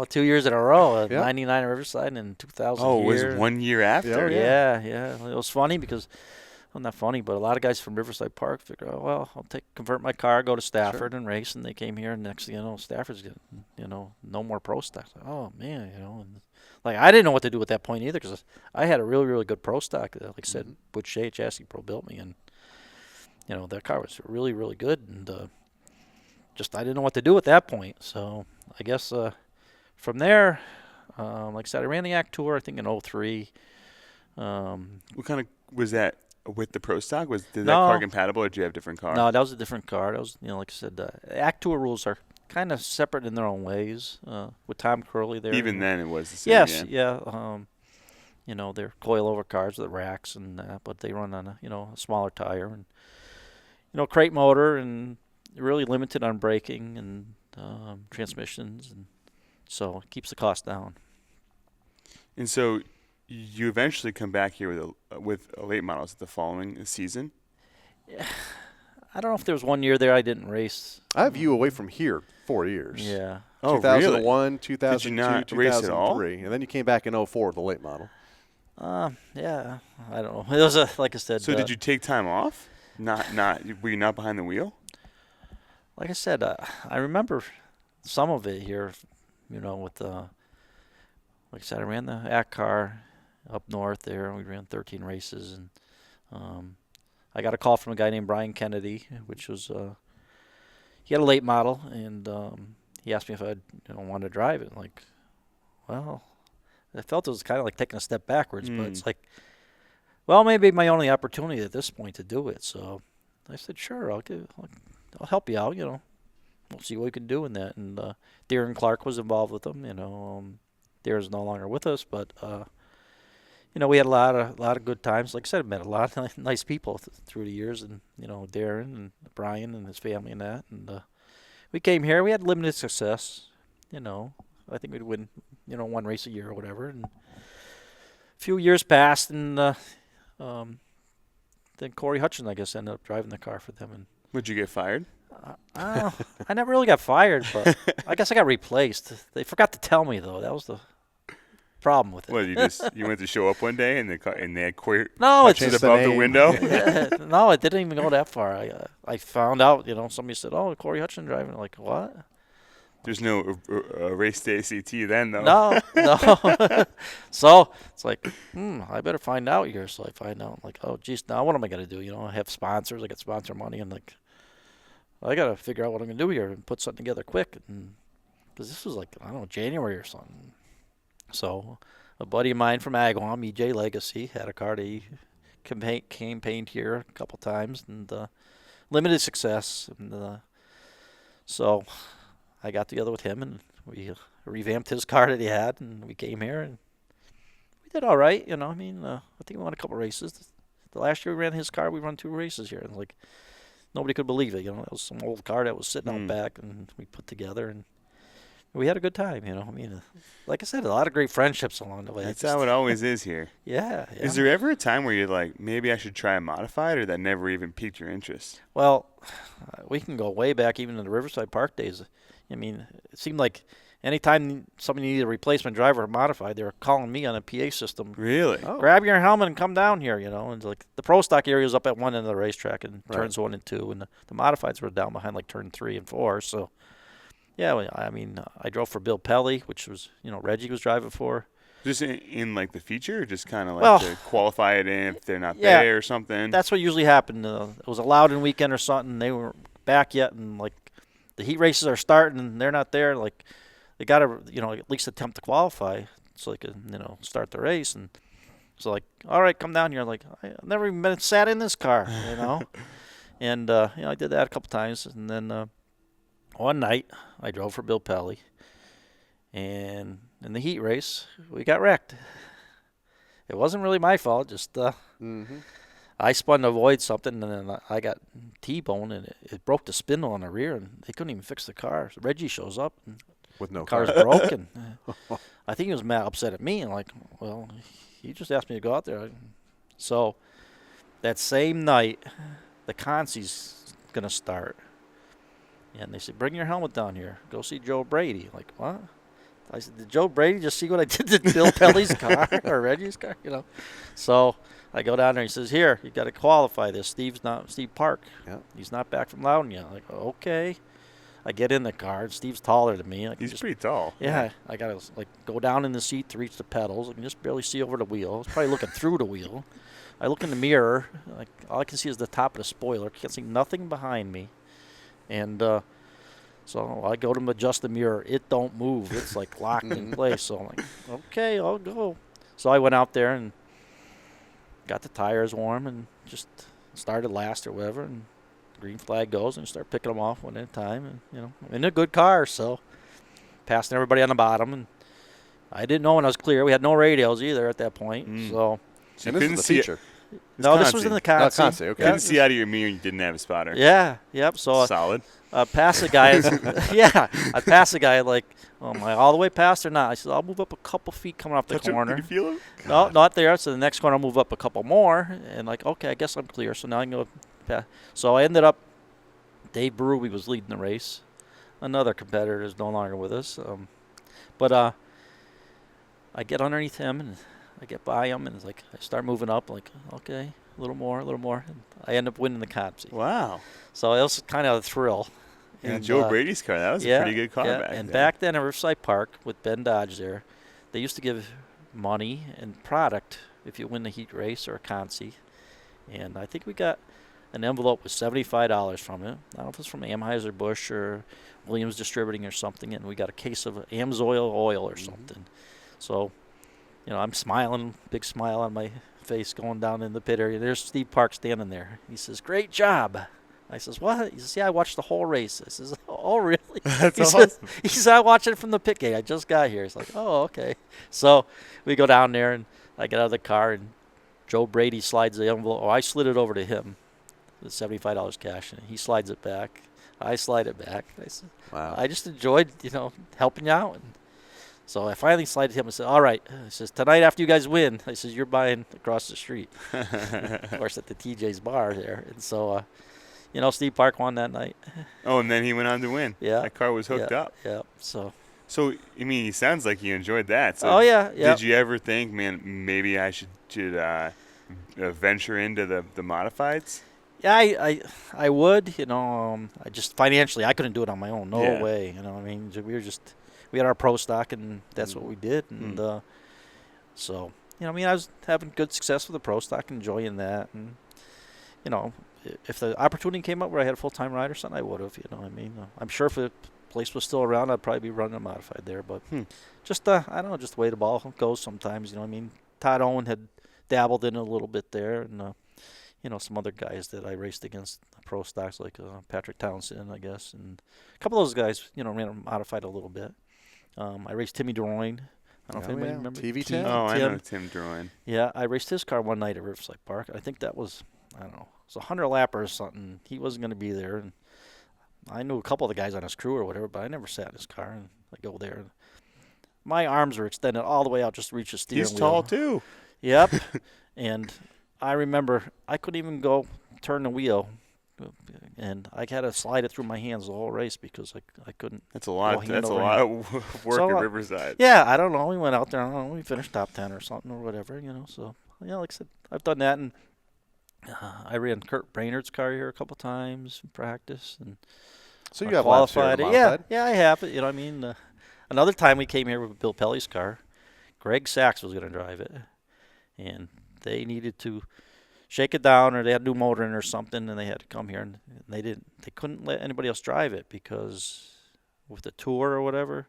2 years in a row, 99 at Riverside and 2000 Oh, here. it was 1 year after? Yeah. It was funny because, well, not funny, but a lot of guys from Riverside Park figure, oh, well, I'll convert my car, go to Stafford and race, and they came here, and next thing you know, Stafford's getting, no more pro stock. Oh, man, and like, I didn't know what to do at that point either, because I had a really, really good pro stock. Like I said, Butch Shea Chassis Pro built me, and, that car was really, really good, and just I didn't know what to do at that point. So I guess from there, like I said, I ran the Act Tour, I think, in 2003. What kind of was that with the pro stock? Did that No. car compatible, or did you have a different car? No, that was a different car. That was, like I said, Act Tour rules are kind of separate in their own ways. With Tom Curley there. Even then, it was the same. Yes, yeah. They're coil-over cars with racks, and but they run on a smaller tire, and crate motor, and really limited on braking and transmissions, and so it keeps the cost down. And so you eventually come back here with a late models the following season? Yeah. I don't know if there was 1 year there I didn't race. I have you away from here 4 years. Yeah. Oh, 2001, really? 2002, Did you not race at all? 2003. And then you came back in 2004 with the late model. Yeah. I don't know. It was like I said. So did you take time off? Were you not behind the wheel? Like I said, I remember some of it here, with, like I said, I ran the Act car up north there. We ran 13 races, and I got a call from a guy named Brian Kennedy, which was, he had a late model, and he asked me if I wanted to drive it. Like, well, I felt it was kind of like taking a step backwards, but it's like, well, maybe my only opportunity at this point to do it. So I said, sure, I'll help you out, We'll see what we can do in that. And Darren Clark was involved with them, Darren's no longer with us, but, we had a lot of good times. Like I said, I met a lot of nice people through the years, and, Darren and Brian and his family and that. And we came here. We had limited success. I think we'd win, one race a year or whatever. And a few years passed, and then Corey Hutchins, I guess, ended up driving the car for them. And would you get fired? I never really got fired, but I guess I got replaced. They forgot to tell me, though. That was the problem with it. What, you went to show up one day and they had Corey Hutchins above the window? No, it didn't even go that far. I found out, somebody said, "Oh, Corey Hutchins driving." Like, what? There's no race day ACT then, though. No. So it's like, I better find out here. So I find out, like, oh, geez, now what am I going to do? I have sponsors. I got sponsor money. And, like, I got to figure out what I'm going to do here and put something together quick. Because this was, like, I don't know, January or something. So a buddy of mine from Agawam, EJ Legacy, had a car that he campaigned here a couple times and limited success. And so I got together with him and we revamped his car that he had, and we came here and we did all right. I think we won a couple races. The last year we ran his car, we run 2 races here, and like nobody could believe it. It was some old car that was sitting out back, and we put together and we had a good time. Like I said, a lot of great friendships along the way. That's how it always is here. Yeah. Is there ever a time where you're like, maybe I should try a modified, or that never even piqued your interest? Well, we can go way back even in the Riverside Park days. It seemed like anytime somebody needed a replacement driver or modified, they were calling me on a PA system. Really? Oh. Grab your helmet and come down here, And like the pro stock area was up at one end of the racetrack and turns 1 and 2, and the modifieds were down behind like turn 3 and 4. So, yeah, I drove for Bill Pelly, which was, Reggie was driving for. Just in like the feature, or just kind of like to qualify it in if they're not there or something? That's what usually happened. It was a Loudon weekend or something. They weren't back yet, and like the heat races are starting, and they're not there. Like they got to, at least attempt to qualify so they could, start the race. And so like, all right, come down here. Like I've never even sat in this car, And I did that a couple times, and then one night I drove for Bill Pelly, and in the heat race we got wrecked. It wasn't really my fault, just I spun to avoid something, and then I got T-boned, and it broke the spindle on the rear, and they couldn't even fix the car. So Reggie shows up, and with no the car's broken. I think he was mad upset at me, and like, well, he just asked me to go out there. So that same night, the Consi's going to start. And they said, bring your helmet down here. Go see Joe Brady. Like, what? I said, did Joe Brady just see what I did to Bill Pelly's car or Reggie's car? So I go down there. He says, here, you got to qualify this. Steve Park. Yeah. He's not back from Loudon yet. I'm like, okay. I get in the car, and Steve's taller than me. He's pretty tall. Yeah. I got to go down in the seat to reach the pedals. I can just barely see over the wheel. I was probably looking through the wheel. I look in the mirror. All I can see is the top of the spoiler. Can't see nothing behind me. And so I go to adjust the mirror. It don't move. It's like locked in place. So I'm like, okay, I'll go. So I went out there and got the tires warm and just started last or whatever. And the green flag goes and start picking them off one at a time. And, I'm in a good car, so passing everybody on the bottom. And I didn't know when I was clear. We had no radios either at that point. So and this is the feature. No, this was in the Consi. Okay. Couldn't see out of your mirror. You didn't have a spotter. Yeah. Yep. So solid. I passed the guy. I passed the guy like, am I all the way past or not? I said, I'll move up a couple feet coming off the corner. Did you feel him? No, not there. So the next corner, I'll move up a couple more. And like, okay, I guess I'm clear. So now I can go past. So I ended up, Dave Berube was leading the race. Another competitor is no longer with us. But I get underneath him and I get by him, and it's like I start moving up, like, okay, a little more. And I end up winning the Consi. Wow. So it was kind of a thrill. And Joe Brady's car, that was a pretty good car back then. And back then at Riverside Park with Ben Dodge there, they used to give money and product if you win the heat race or a Consi. And I think we got an envelope with $75 from it. I don't know if it's from Anheuser-Busch or Williams Distributing or something, and we got a case of Amsoil oil or something. So, I'm smiling, big smile on my face going down in the pit area. There's Steve Park standing there. He says, great job. I says, what? He says, yeah, I watched the whole race. I says, oh, really? That's awesome. He says, I watched it from the pit gate. I just got here. He's like, oh, okay. So we go down there, and I get out of the car, and Joe Brady slides the envelope. I slid it over to him, the $75 cash, and he slides it back. I slide it back. I said, Wow. I just enjoyed, helping you out. And so I finally slided him and said, all right. I says, tonight after you guys win, I says, you're buying across the street. Of course, at the TJ's bar there. And so, Steve Park won that night. Oh, and then he went on to win. Yeah. That car was hooked up. Yeah. So, he sounds like he enjoyed that. So yeah. Did you ever think, man, maybe I should venture into the modifieds? Yeah, I would, I just financially, I couldn't do it on my own. No way. We had our pro stock, and that's what we did. And so, I was having good success with the pro stock, enjoying that. And, if the opportunity came up where I had a full-time ride or something, I would have, I'm sure if the place was still around, I'd probably be running a modified there. But just, I don't know, just the way the ball goes sometimes, Todd Owen had dabbled in a little bit there, and, some other guys that I raced against pro stocks like Patrick Townsend, I guess, and a couple of those guys, ran a modified a little bit. I raced Timmy DeRoyne. I don't know if anybody remembers. TV Tim? Oh, I know Tim DeRoyne. Yeah, I raced his car one night at Riverside Park. I think that was, I don't know, it was a 100-lapper or something. He wasn't going to be there, and I knew a couple of the guys on his crew or whatever, but I never sat in his car, and I go there. And my arms were extended all the way out just to reach the steering wheel. He's tall, too. Yep. And I remember I couldn't even go turn the wheel, and I had to slide it through my hands the whole race because I couldn't. That's a lot. That's a lot of work at Riverside. Yeah, I don't know. We went out there. I don't know. We finished top 10 or something or whatever. So like I said, I've done that, and I ran Kurt Brainerd's car here a couple times in practice, and so you have qualified it. Yeah, I have it. Another time we came here with Bill Pelly's car, Greg Sachs was going to drive it, and they needed to shake it down, or they had a new motor in or something, and they had to come here, and they couldn't let anybody else drive it because with the tour or whatever,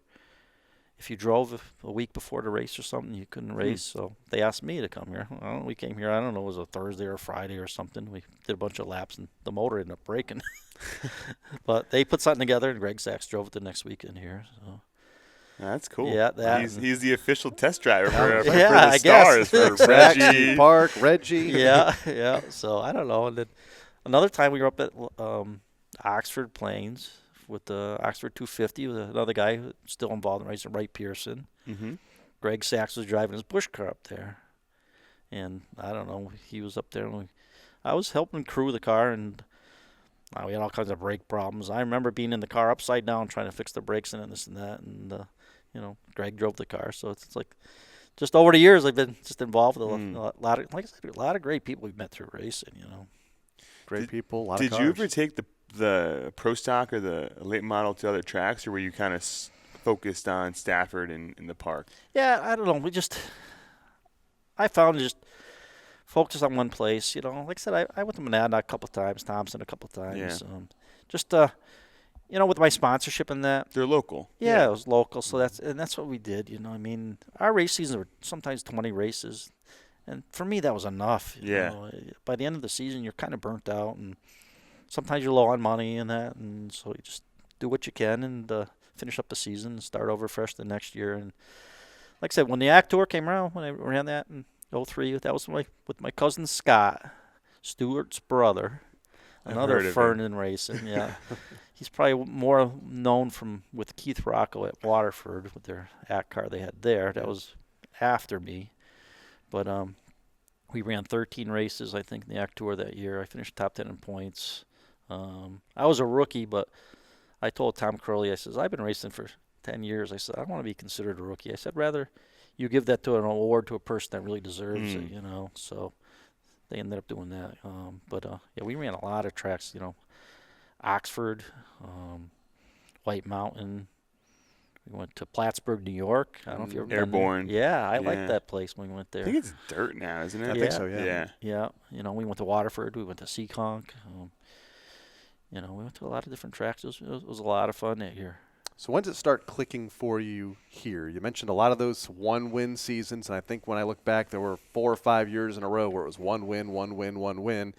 if you drove a week before the race or something, you couldn't race. So they asked me to come here. Well, we came here, I don't know, it was a Thursday or Friday or something. We did a bunch of laps, and the motor ended up breaking. But they put something together, and Greg Sachs drove it the next weekend here. So. That's cool. Yeah, he's the official test driver for the I Stars, guess. for Reggie. Park, Reggie. Yeah. So I don't know. And then another time we were up at Oxford Plains with the Oxford 250 with another guy who's still involved in racing, Wright Pearson. Mm-hmm. Greg Sachs was driving his Busch car up there, and I don't know. He was up there, and I was helping crew the car, and we had all kinds of brake problems. I remember being in the car upside down trying to fix the brakes and this and that, and Greg drove the car. So it's like just over the years I've been just involved with a lot of, like I said, a lot of great people we've met through racing. Great people, a lot of cars. Did you ever take the pro stock or the late model to other tracks, or were you kind of focused on Stafford and in the park? Yeah, I don't know. I found just focus on one place. Like I said, I went to Monadnock a couple of times, Thompson a couple of times. Yeah. With my sponsorship and that. They're local. Yeah, it was local. So that's what we did. Our race seasons were sometimes 20 races, and for me that was enough. By the end of the season, you're kind of burnt out, and sometimes you're low on money and that, and so you just do what you can and finish up the season and start over fresh the next year. And like I said, when the ACT Tour came around, when I ran that in 03, that was with my cousin Scott, Stewart's brother, another Fernan racing. Yeah. He's probably more known with Keith Rocco at Waterford with their ACT car they had there. That was after me. But we ran 13 races, I think, in the ACT Tour that year. I finished top 10 in points. I was a rookie, but I told Tom Crowley, I says, I've been racing for 10 years. I said, I don't want to be considered a rookie. I said, rather you give that to an award to a person that really deserves it, So they ended up doing that. We ran a lot of tracks, Oxford, White Mountain. We went to Plattsburgh, New York. I don't know if you ever Airborne. been there. Yeah, I liked that place when we went there. I think it's dirt now, isn't it? I think so, yeah. Yeah. We went to Waterford. We went to Seekonk. We went to a lot of different tracks. It was a lot of fun that year. So when did it start clicking for you here? You mentioned a lot of those one-win seasons, and I think when I look back, there were 4 or 5 years in a row where it was one win.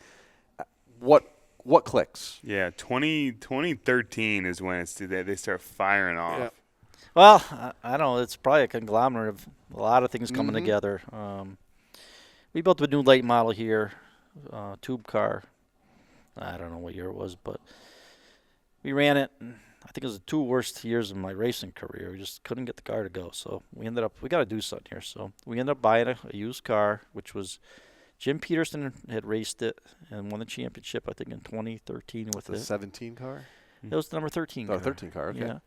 What clicks? Yeah, 2013 is when they start firing off. Yeah. Well, I don't know. It's probably a conglomerate of a lot of things coming together. We built a new late model here, tube car. I don't know what year it was, but we ran it. I think it was the 2 worst years of my racing career. We just couldn't get the car to go. So we got to do something here. So we ended up buying a used car, which was Jim Peterson had raced it and won the championship, I think, in 2013 with the it. 17 car? It was the number 13 car. 13 car, okay. Yeah.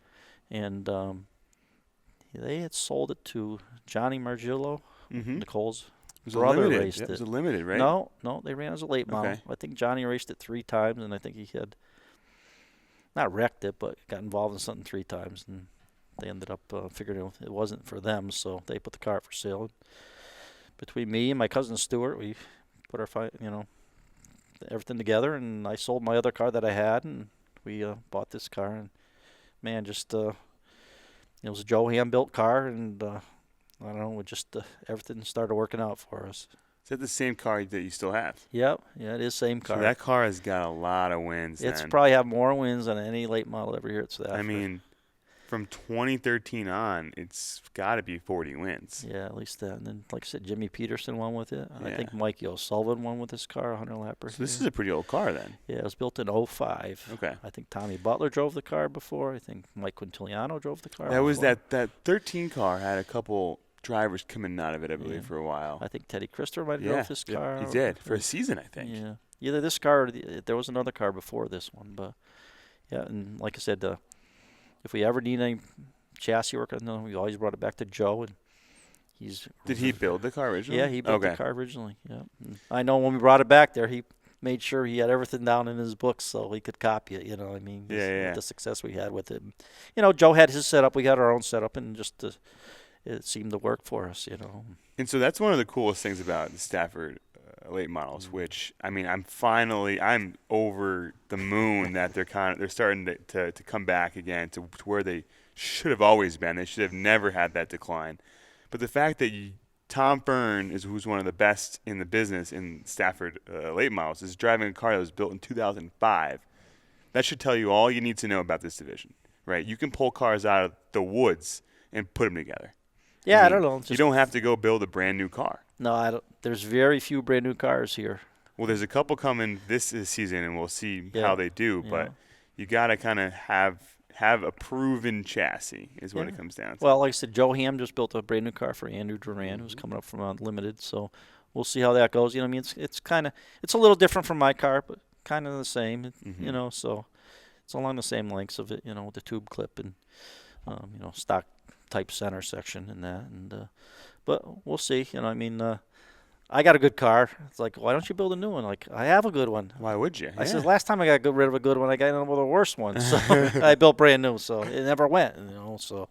And they had sold it to Johnny Margillo, Nicole's brother raced it. It was a limited, right? No, they ran as a late model. Okay. I think Johnny raced it 3 times, and I think he had not wrecked it, but got involved in something 3 times, and they ended up figuring it wasn't for them, so they put the car up for sale. Between me and my cousin Stuart, we put our everything together, and I sold my other car that I had, and we bought this car. And man, just it was a Joe hand-built car, and I don't know, everything started working out for us. Is that the same car that you still have? Yep, yeah, it is same car. So that car has got a lot of wins. It's probably have more wins than any late model ever here at Stafford. I mean, from 2013 on, it's got to be 40 wins. Yeah, at least that. And then, like I said, Jimmy Peterson won with it. I think Mikey O'Sullivan won with this car, 100 lapper. So this is a pretty old car then. Yeah, it was built in 05. Okay. I think Tommy Butler drove the car before. I think Mike Quintiliano drove the car. That was before. that 13 car had a couple drivers coming out of it, I believe, for a while. I think Teddy Christopher might have drove this car. He did for a season, I think. Yeah, either this car or there was another car before this one. But yeah, and like I said, if we ever need any chassis work, we always brought it back to Joe, and Did he build the car originally? Yeah, he built the car originally. Yeah, and I know when we brought it back there, he made sure he had everything down in his books so he could copy it. You know, what I mean, with the success we had with it. Joe had his setup, we had our own setup, and it seemed to work for us. And so that's one of the coolest things about the Stafford late models, which I'm over the moon that they're starting to come back again to where they should have always been. They should have never had that decline. But the fact that Tom Fearn who's one of the best in the business in Stafford late models, is driving a car that was built in 2005, that should tell you all you need to know about this division, right? You can pull cars out of the woods and put them together. Yeah, I don't know. You don't have to go build a brand new car. No, I don't. There's very few brand new cars here. Well, there's a couple coming this season, and we'll see how they do. But you got to kind of have a proven chassis is what it comes down to. Well, like I said, Joe Ham just built a brand new car for Andrew Duran, who's coming up from Unlimited. So we'll see how that goes. It's a little different from my car, but kind of the same. So it's along the same lengths of it. With the tube clip and stock type center section and that. But we'll see. I got a good car. It's like, why don't you build a new one? Like, I have a good one. Why would you? I said, last time I got rid of a good one, I got rid of a worse one. So I built brand new, so it never went. So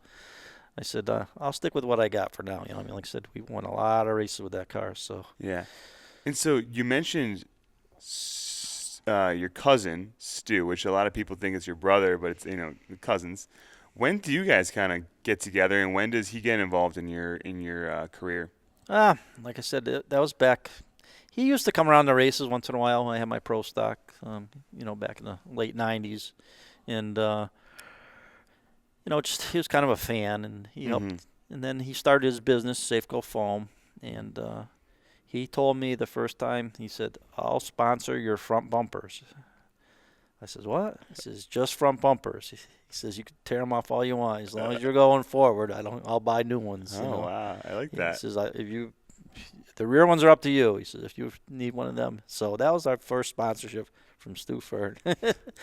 I said, I'll stick with what I got for now. Like I said, we won a lot of races with that car. So yeah. And so you mentioned your cousin Stu, which a lot of people think is your brother, but it's cousins. When do you guys kind of get together, and when does he get involved in your career? Like I said, that was back. He used to come around the races once in a while when I had my pro stock, back in the late '90s, and he was kind of a fan, and he helped. And then he started his business, Safeco Foam, and he told me the first time, he said, "I'll sponsor your front bumpers." I says, "What?" He says, "Just front bumpers." He says, "You can tear them off all you want as long as you're going forward. I'll buy new ones." Oh, wow, I like that. He says, "The rear ones are up to you." He says, "If you need one of them." So that was our first sponsorship from Stu Fearn.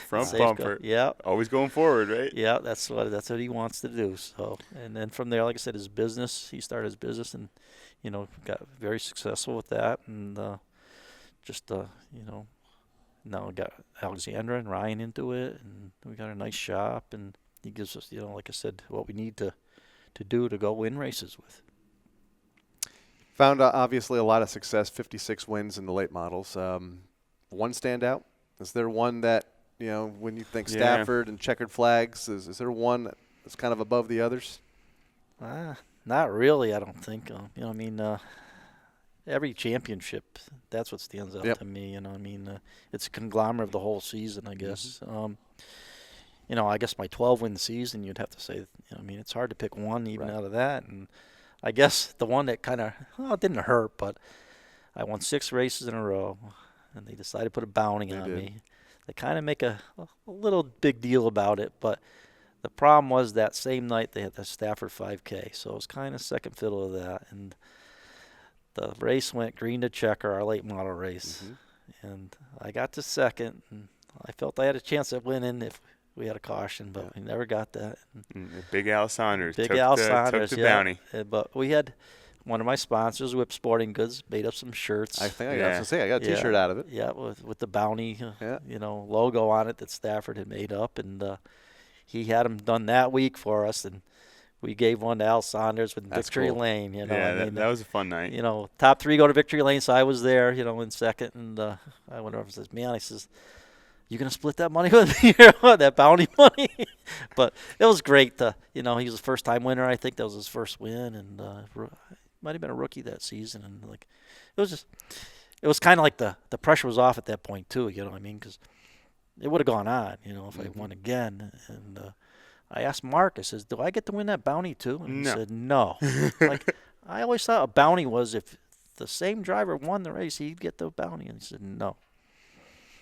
Front bumper. Yeah. Always going forward, right? Yeah, that's what he wants to do. So, and then from there, like I said, he started his business and got very successful with that, and now we got Alexandra and Ryan into it, and we got a nice shop, and he gives us, like I said, what we need to do to go win races with. Found obviously a lot of success, 56 wins in the late models. One standout? Is there one that, when you think Stafford and checkered flags, is there one that's kind of above the others? Not really, I don't think. Every championship, that's what stands out to me. It's a conglomerate of the whole season, I guess. I guess my 12-win season, you'd have to say, it's hard to pick one even out of that. And I guess the one that kind of, it didn't hurt, but I won 6 races in a row, and they decided to put a bounty on me. they kind of make a little big deal about it. But the problem was that same night they had the Stafford 5K, so it was kind of second fiddle to that. And the race went green to checker, our late model race. And I got to second, and I felt I had a chance at winning if we had a caution, but we never got that. Big Al Saunders took the bounty. But we had one of my sponsors, Whip Sporting Goods, made up some shirts. I think I got to say I got a T-shirt out of it. Yeah, with the bounty, logo on it that Stafford had made up, and he had them done that week for us, and we gave one to Al Saunders with Victory Lane. That was a fun night. Top 3 go to Victory Lane, so I was there, in second, and I went over and says, "Man," I says, "You gonna split that money with me, or that bounty money?" But it was great. He was a first-time winner. I think that was his first win, and might have been a rookie that season. And it was kind of like the pressure was off at that point too. You know what I mean? Because it would have gone on, if I won again. And I asked Mark. I says, "Do I get to win that bounty too?" And he said, "No." I always thought a bounty was if the same driver won the race, he'd get the bounty. And he said, "No."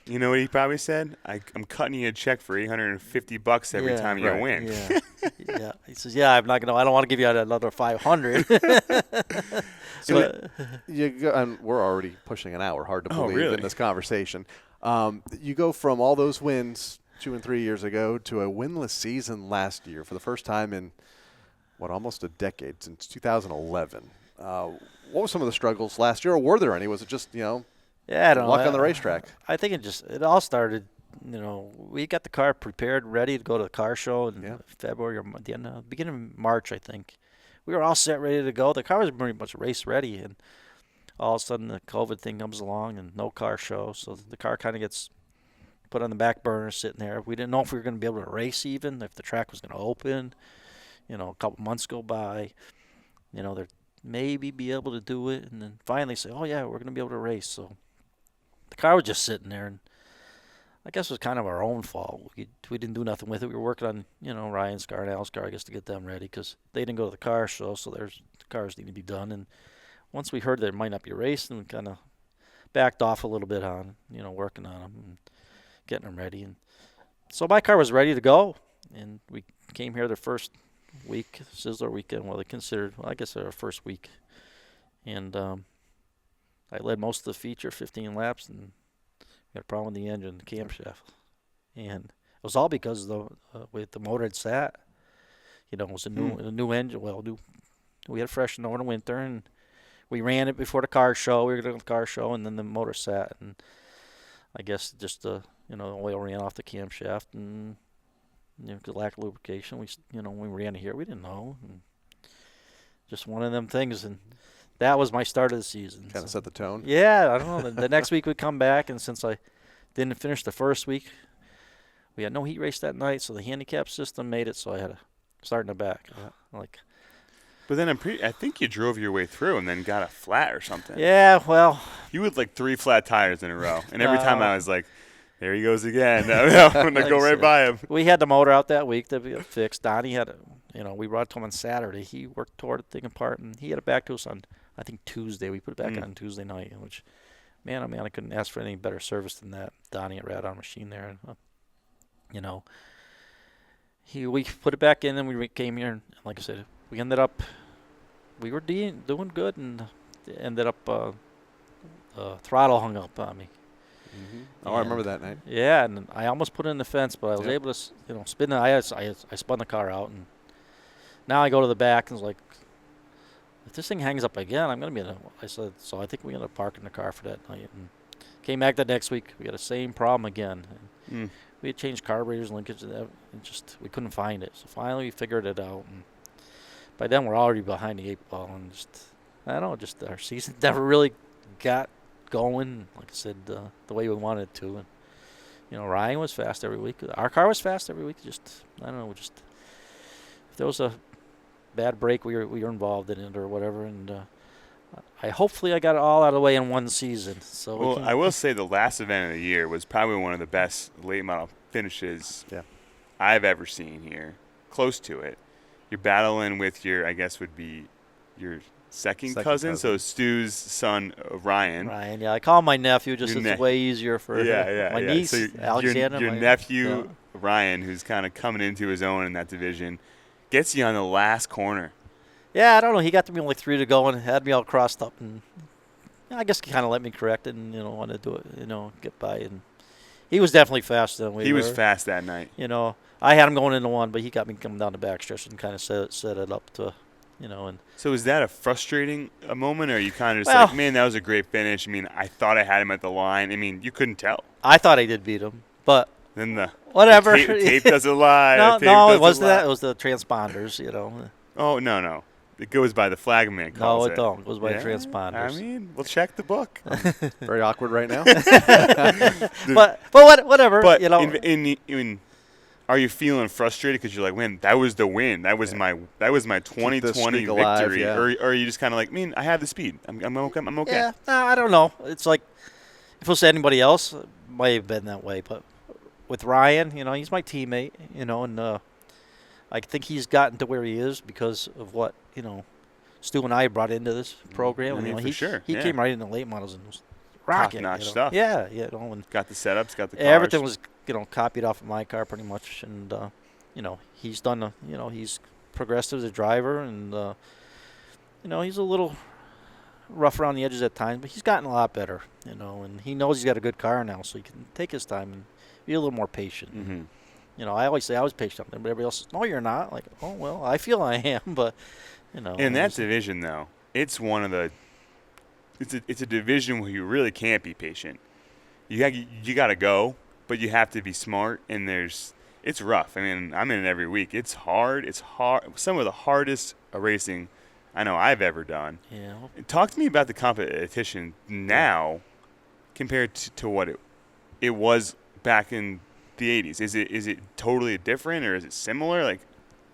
You know what he probably said? I'm cutting you a check for $850 every time you win. Yeah. He says, "Yeah, I don't want to give you another $500." And we're already pushing an hour. Hard to believe in this conversation. You go from all those wins 2 and 3 years ago to a winless season last year for the first time in almost a decade, since 2011. What were some of the struggles last year, or were there any? Was it just I don't know. Luck on the racetrack? I think it all started, we got the car prepared, ready to go to the car show in February or the beginning of March, I think. We were all set, ready to go. The car was pretty much race ready, and all of a sudden the COVID thing comes along and no car show, so the car kind of gets put on the back burner, sitting there. We didn't know if we were going to be able to race even, if the track was going to open. A couple months go by, they're maybe be able to do it, and then finally say, "Oh yeah, we're going to be able to race." So the car was just sitting there, and I guess it was kind of our own fault. We didn't do nothing with it. We were working on, Ryan's car and Al's car, I guess, to get them ready, because they didn't go to the car show, so the cars need to be done. And once we heard there might not be a race, then we kind of backed off a little bit on, working on them and getting them ready. And so my car was ready to go, and we came here the first week, Sizzler weekend, I guess our first week. And I led most of the feature, 15 laps, and got a problem with the engine, the camshaft. And it was all because with the motor had sat. It was a new engine. Well, we had a fresh over the winter, and we ran it before the car show. We were going to the car show, and then the motor sat. And I guess just the oil ran off the camshaft, and the lack of lubrication. When we ran it here, we didn't know. And just one of them things, and that was my start of the season. Kind of set the tone. Yeah, I don't know. The next week we come back, and since I didn't finish the first week, we had no heat race that night, so the handicap system made it so I had to start in the back. But then I think you drove your way through and then got a flat or something. Yeah, well. You had 3 flat tires in a row, and every time I was like, there he goes again. I'm going to go right by him. We had the motor out that week to be fixed. Donnie had we brought it to him on Saturday. He worked toward it, taking apart, and he had it back to us on, I think, Tuesday. We put it back on Tuesday night, which, man, I couldn't ask for any better service than that. Donnie at Radon Machine there. And, we put it back in, and we came here, and like I said, we ended up, we were doing good, and ended up throttle hung up on me. Mm-hmm. I remember that night. Yeah, and I almost put it in the fence, but I was able to, spin it. I spun the car out, and now I go to the back, and it's like, if this thing hangs up again, I'm going to be I said, so I think we ended up parking the car for that night. And came back the next week, we had the same problem again. We had changed carburetors, linkage, and we couldn't find it. So finally we figured it out. And by then we're already behind the 8 ball, and our season never really got going, like I said, the way we wanted it to. And Ryan was fast every week. Our car was fast every week. If there was a bad break, we were involved in it or whatever. And hopefully I got it all out of the way in one season. So I will say the last event of the year was probably one of the best late model finishes I've ever seen here. Close to it. You're battling with your second cousin. So Stu's son, Ryan. Ryan, yeah. I call him my nephew just it's way easier for my niece, so Alexander. Your nephew, Ryan, who's kind of coming into his own in that division, gets you on the last corner. Yeah, I don't know. He got to me only 3 to go and had me all crossed up. And I guess he kind of let me correct it and, want to do it, get by. And he was definitely faster than we were. He was fast that night. I had him going into 1, but he got me coming down the backstretch and kind of set it up to – and so is that a frustrating moment, or are you kind of just like, man, that was a great finish? I mean, I thought I had him at the line. I mean, you couldn't tell. I thought I did beat him, but then whatever. The tape doesn't lie. No, it wasn't that. It was the transponders, Oh, no. It goes by the flagman. No, it don't. It goes by the transponders. I mean, we'll check the book. Very awkward right now. but whatever. But are you feeling frustrated because you're like, man, that was the win. That was my 2020 victory. Alive, Or are you just kind of like, man, I have the speed. I'm okay. Yeah, no, I don't know. It's like if it was anybody else, it might have been that way. But with Ryan, he's my teammate, and I think he's gotten to where he is because of what, Stu and I brought into this program. I mean, He came right into late models and was rocking. Top-notch stuff. Yeah, and got the setups, got the cars. Everything was, copied off of my car pretty much. And, he's done, he's progressed as a driver. And, he's a little rough around the edges at times, but he's gotten a lot better, and he knows he's got a good car now, so he can take his time and be a little more patient. Mm-hmm. I always say I was patient, but everybody else says, no, you're not. Like, oh, well, I feel I am, but, In that division, though, it's one of the – it's a division where you really can't be patient. You got to go, but you have to be smart, and it's rough. I mean, I'm in it every week. It's hard. It's hard. Some of the hardest racing I know I've ever done. Yeah. Talk to me about the competition now compared to what it was back in the 80s. Is it totally different, or is it similar? Like,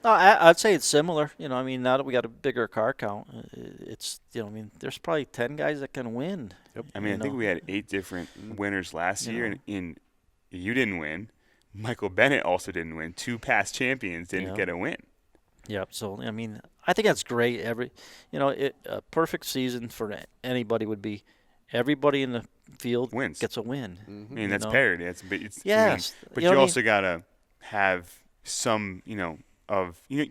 no, I'd say it's similar. Now that we got a bigger car count, it's there's probably 10 guys that can win. Yep. I mean, I think we had 8 different winners last year, and you didn't win. Michael Bennett also didn't win. 2 past champions didn't get a win. Yep. So I think that's great. A perfect season for anybody would be everybody in the field gets a win. Mm-hmm. I mean, that's parity. It's yes. But you also gotta have some, you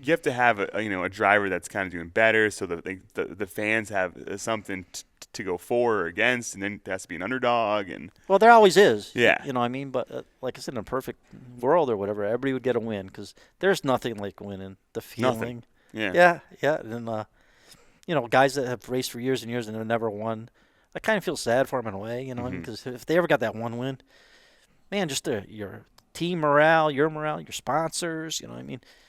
have to have a driver that's kind of doing better, so that the fans have something to go for or against, and then there has to be an underdog. And well, there always is. Yeah. But like I said, in a perfect world or whatever, everybody would get a win because there's nothing like winning. The feeling. Nothing. Yeah. Yeah. And guys that have raced for years and years and have never won, I kind of feel sad for them in a way, because if they ever got that one win, man, just your team morale, your sponsors,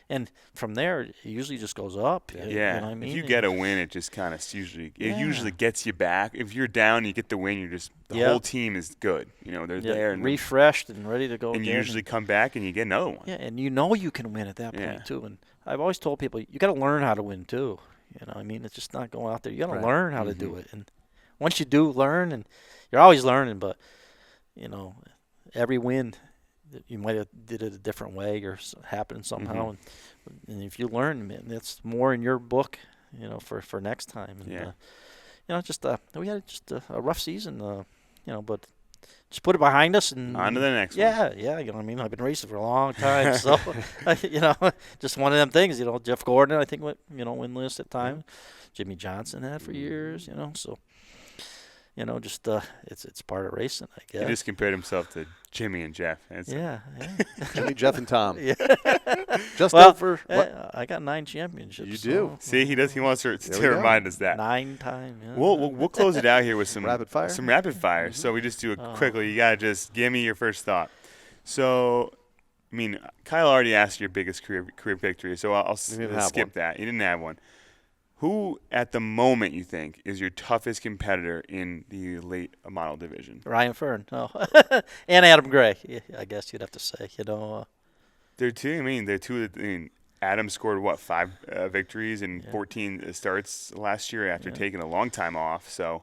and from there it usually just goes up. Yeah. If you get a win, it just kind of usually gets you back. If you're down and you get the win, the whole team is good. They're there and refreshed and ready to go. And you usually come back and you get another one. Yeah, and you can win at that point too. And I've always told people you got to learn how to win too. It's just not going out there. You got to learn how to do it. And once you do learn, and you're always learning, but every win you might have did it a different way or happened somehow, and if you learn, man, that's more in your book, for next time. And, we had just a rough season, but just put it behind us and on to the next one. Yeah. I've been racing for a long time, so just one of them things. Jeff Gordon, I think went winless at time. Jimmy Johnson had for years. So. It's part of racing, I guess. He just compared himself to Jimmy and Jeff. Yeah. Jimmy, Jeff, and Tom. Yeah. Over what? I got 9 championships. You do. So. See, he does. He wants to remind us that 9 times. Yeah. We'll close it out here with some rapid fire. Some rapid fire. So we just do it quickly. You gotta just give me your first thought. So, Kyle already asked your biggest career victory, so I'll skip that. You didn't have one. Who, at the moment, you think is your toughest competitor in the late model division? Ryan Fearn. Oh. And Adam Gray, I guess you'd have to say. They're two. They're two. Adam scored, 5 victories and 14 starts last year after taking a long time off. So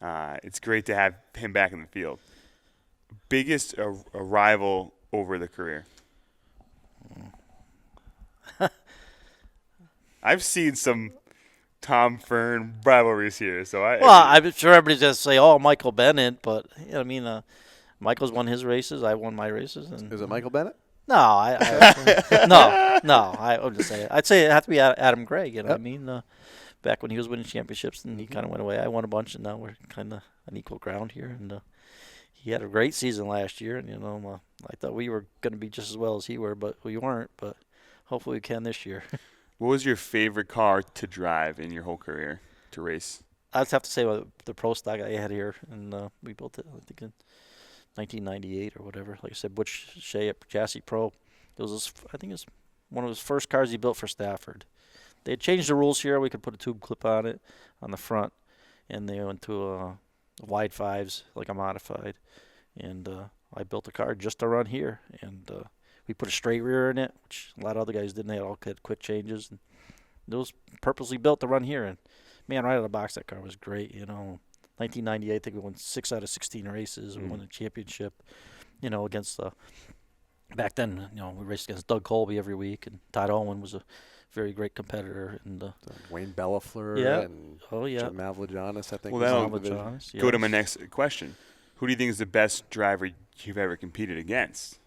it's great to have him back in the field. Biggest rival over the career? I've seen some Tom Fearn rivalries here. So I'm sure everybody's going to say, "Oh, Michael Bennett," but Michael's won his races. I won my races. And Is it Michael Bennett? no, I would just say I'd say it had to be Adam Gray. You know what I mean? Back when he was winning championships, and he kind of went away. I won a bunch, and now we're kind of on equal ground here. And he had a great season last year, and I thought we were going to be just as well as he were, but we weren't. But hopefully we can this year. What was your favorite car to drive in your whole career to race? I'd have to say the Pro Stock I had here, and we built it, I think, in 1998 or whatever. Like I said, Butch Shea at Chassis Pro. I think it was one of his first cars he built for Stafford. They had changed the rules here. We could put a tube clip on it on the front, and they went to wide fives, like a modified. And I built a car just to run here, and we put a straight rear in it, which a lot of other guys didn't. They all had quick changes. And it was purposely built to run here. And, man, right out of the box, that car was great. 1998, I think we won 6 out of 16 races. We won the championship, against back then, we raced against Doug Colby every week, and Todd Owen was a very great competitor. And Wayne Bellafleur and Jim Mavlijanis, I think. Well, that'll go to my next question. Who do you think is the best driver you've ever competed against?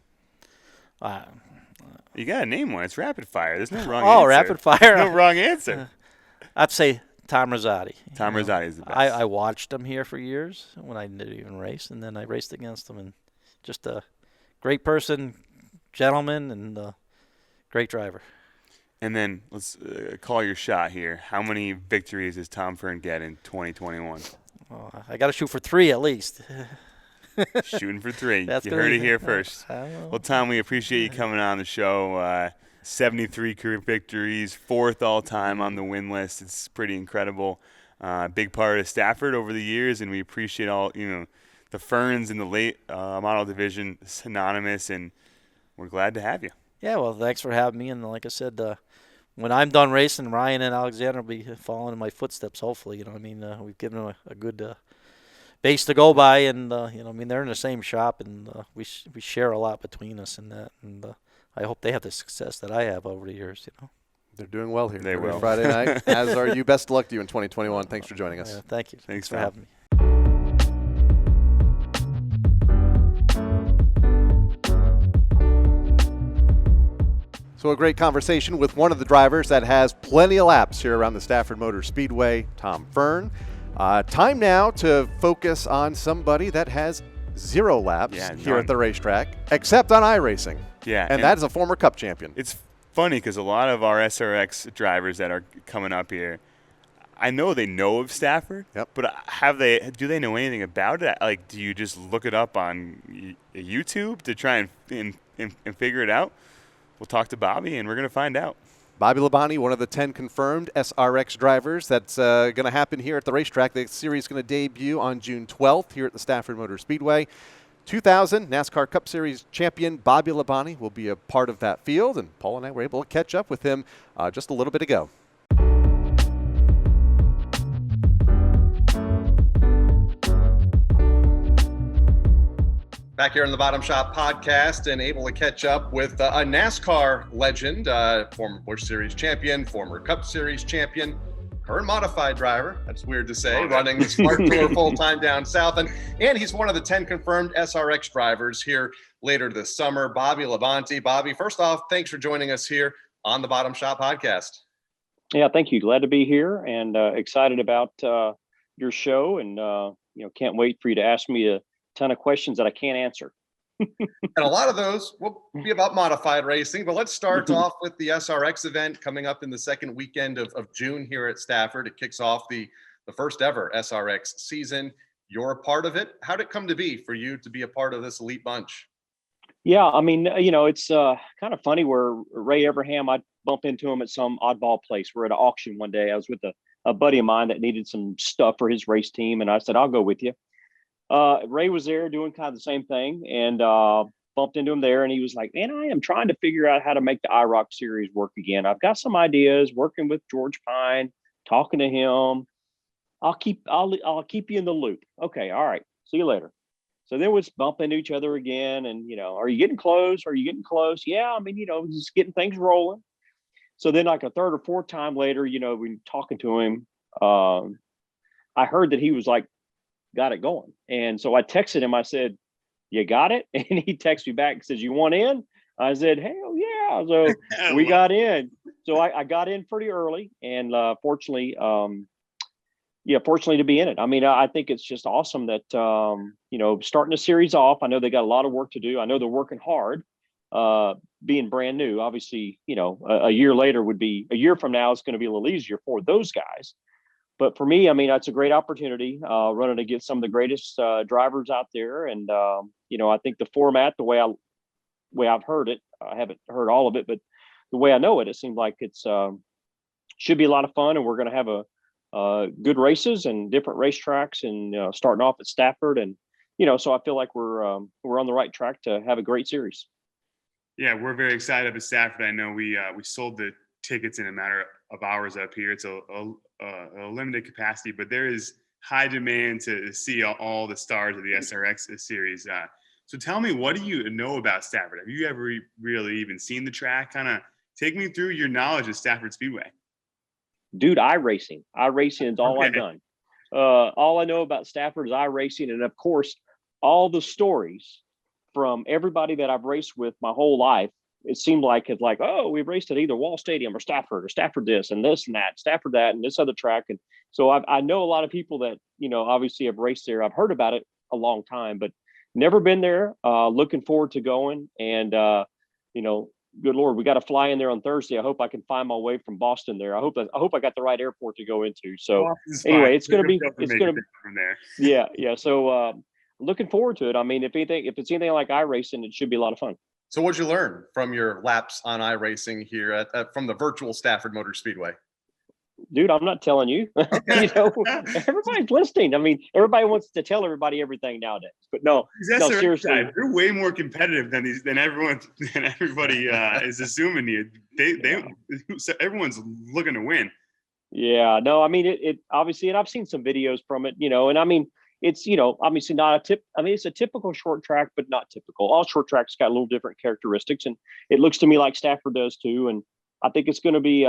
You got to name one. It's rapid fire. There's no wrong answer. Oh, rapid fire. No wrong answer. I'd say Tom Rosati. Tom Rosati is the best. I watched him here for years when I didn't even race, and then I raced against him, and just a great person, gentleman, and great driver. And then let's call your shot here. How many victories does Tom Fearn get in 2021? I got to shoot for 3 at least. Shooting for 3. You heard it here first. Well, Tom, we appreciate you coming on the show. 73 career victories, 4th all-time on the win list. It's pretty incredible. Big part of Stafford over the years, and we appreciate all, the Fearns in the late model division, synonymous, and we're glad to have you. Yeah, well, thanks for having me. And like I said, when I'm done racing, Ryan and Alexander will be following in my footsteps, hopefully. We've given them a good base to go by, and they're in the same shop, and we share a lot between us in that, and I hope they have the success that I have over the years. They're doing well here. They will. Friday night, as are you. Best of luck to you in 2021. Thanks for joining us. Thank you. Thanks for having me. So a great conversation with one of the drivers that has plenty of laps here around the Stafford Motor Speedway, Tom Fearn. Time now to focus on somebody that has 0 laps here at the racetrack, except on iRacing. Yeah, and that is a former Cup champion. It's funny because a lot of our SRX drivers that are coming up here, I know they know of Stafford, but do they know anything about it? Like, do you just look it up on YouTube to try and figure it out? We'll talk to Bobby, and we're going to find out. Bobby Labonte, one of the 10 confirmed SRX drivers. That's going to happen here at the racetrack. The series is going to debut on June 12th here at the Stafford Motor Speedway. 2000 NASCAR Cup Series champion Bobby Labonte will be a part of that field, and Paul and I were able to catch up with him just a little bit ago. Back here in the Bottom Shop podcast and able to catch up with a NASCAR legend, former Busch Series champion, former Cup Series champion, current modified driver. That's weird to say, running the Smart Tour full-time down south. And he's one of the 10 confirmed SRX drivers here later this summer, Bobby Labonte. Bobby, first off, thanks for joining us here on the Bottom Shop podcast. Yeah, thank you. Glad to be here and excited about your show. And, can't wait for you to ask me a ton of questions that I can't answer. And a lot of those will be about modified racing, but let's start off with the SRX event coming up in the second weekend of June here at Stafford. It kicks off the first ever SRX season. You're a part of it. How did it come to be for you to be a part of this elite bunch? Yeah, I mean, it's kind of funny where Ray Abraham, I bumped into him at some oddball place. We're at an auction one day. I was with a buddy of mine that needed some stuff for his race team, and I said, I'll go with you. Ray was there doing kind of the same thing, and bumped into him there, and he was like, man, I am trying to figure out how to make the IROC series work again. I've got some ideas, working with George Pine, talking to him. I'll keep you in the loop. Okay, all right, see you later. So then we'll bump into each other again, and are you getting close? Are you getting close? Yeah, I mean, just getting things rolling. So then like a third or fourth time later, when talking to him, I heard that he was like, got it going. And so I texted him, I said, you got it? And he texted me back and says, you want in? I said, hell yeah. So we got in. So I got in pretty early, and fortunately to be in it. I mean, I think it's just awesome that, starting the series off, I know they got a lot of work to do. I know they're working hard, being brand new. Obviously, a year from now, it's going to be a little easier for those guys. But for me, I mean, that's a great opportunity, running against some of the greatest drivers out there. And, I think the format, the way I've heard it, I haven't heard all of it, but the way I know it, it seems like it's should be a lot of fun, and we're going to have good races and different racetracks, and starting off at Stafford, and so I feel like we're on the right track to have a great series. Yeah, we're very excited at Stafford. I know we sold the tickets in a matter of hours up here. It's a limited capacity, but there is high demand to see all the stars of the SRX series. So tell me, what do you know about Stafford? Have you ever really even seen the track? Kind of take me through your knowledge of Stafford Speedway. Dude, iRacing is all I've done. All I know about Stafford is iRacing, and of course, all the stories from everybody that I've raced with my whole life. It seemed like it's like, oh, we've raced at either Wall Stadium or Stafford this and this and that, Stafford that, and this other track. And so I know a lot of people that, obviously have raced there. I've heard about it a long time, but never been there. Looking forward to going. And, good Lord, we got to fly in there on Thursday. I hope I can find my way from Boston there. I hope I got the right airport to go into. So anyway, it's going to be from there. Yeah. So looking forward to it. I mean, if it's anything like iRacing, it should be a lot of fun. So what'd you learn from your laps on iRacing here from the virtual Stafford Motor Speedway? Dude, I'm not telling you. Everybody's listening. I mean, everybody wants to tell everybody everything nowadays. But no, seriously, they're way more competitive than everybody is assuming here. Everyone's looking to win. Yeah, no, I mean it obviously, and I've seen some videos from it, and I mean it's obviously not a tip. I mean, it's a typical short track, but not typical. All short tracks got a little different characteristics, and it looks to me like Stafford does too. And I think it's going to be,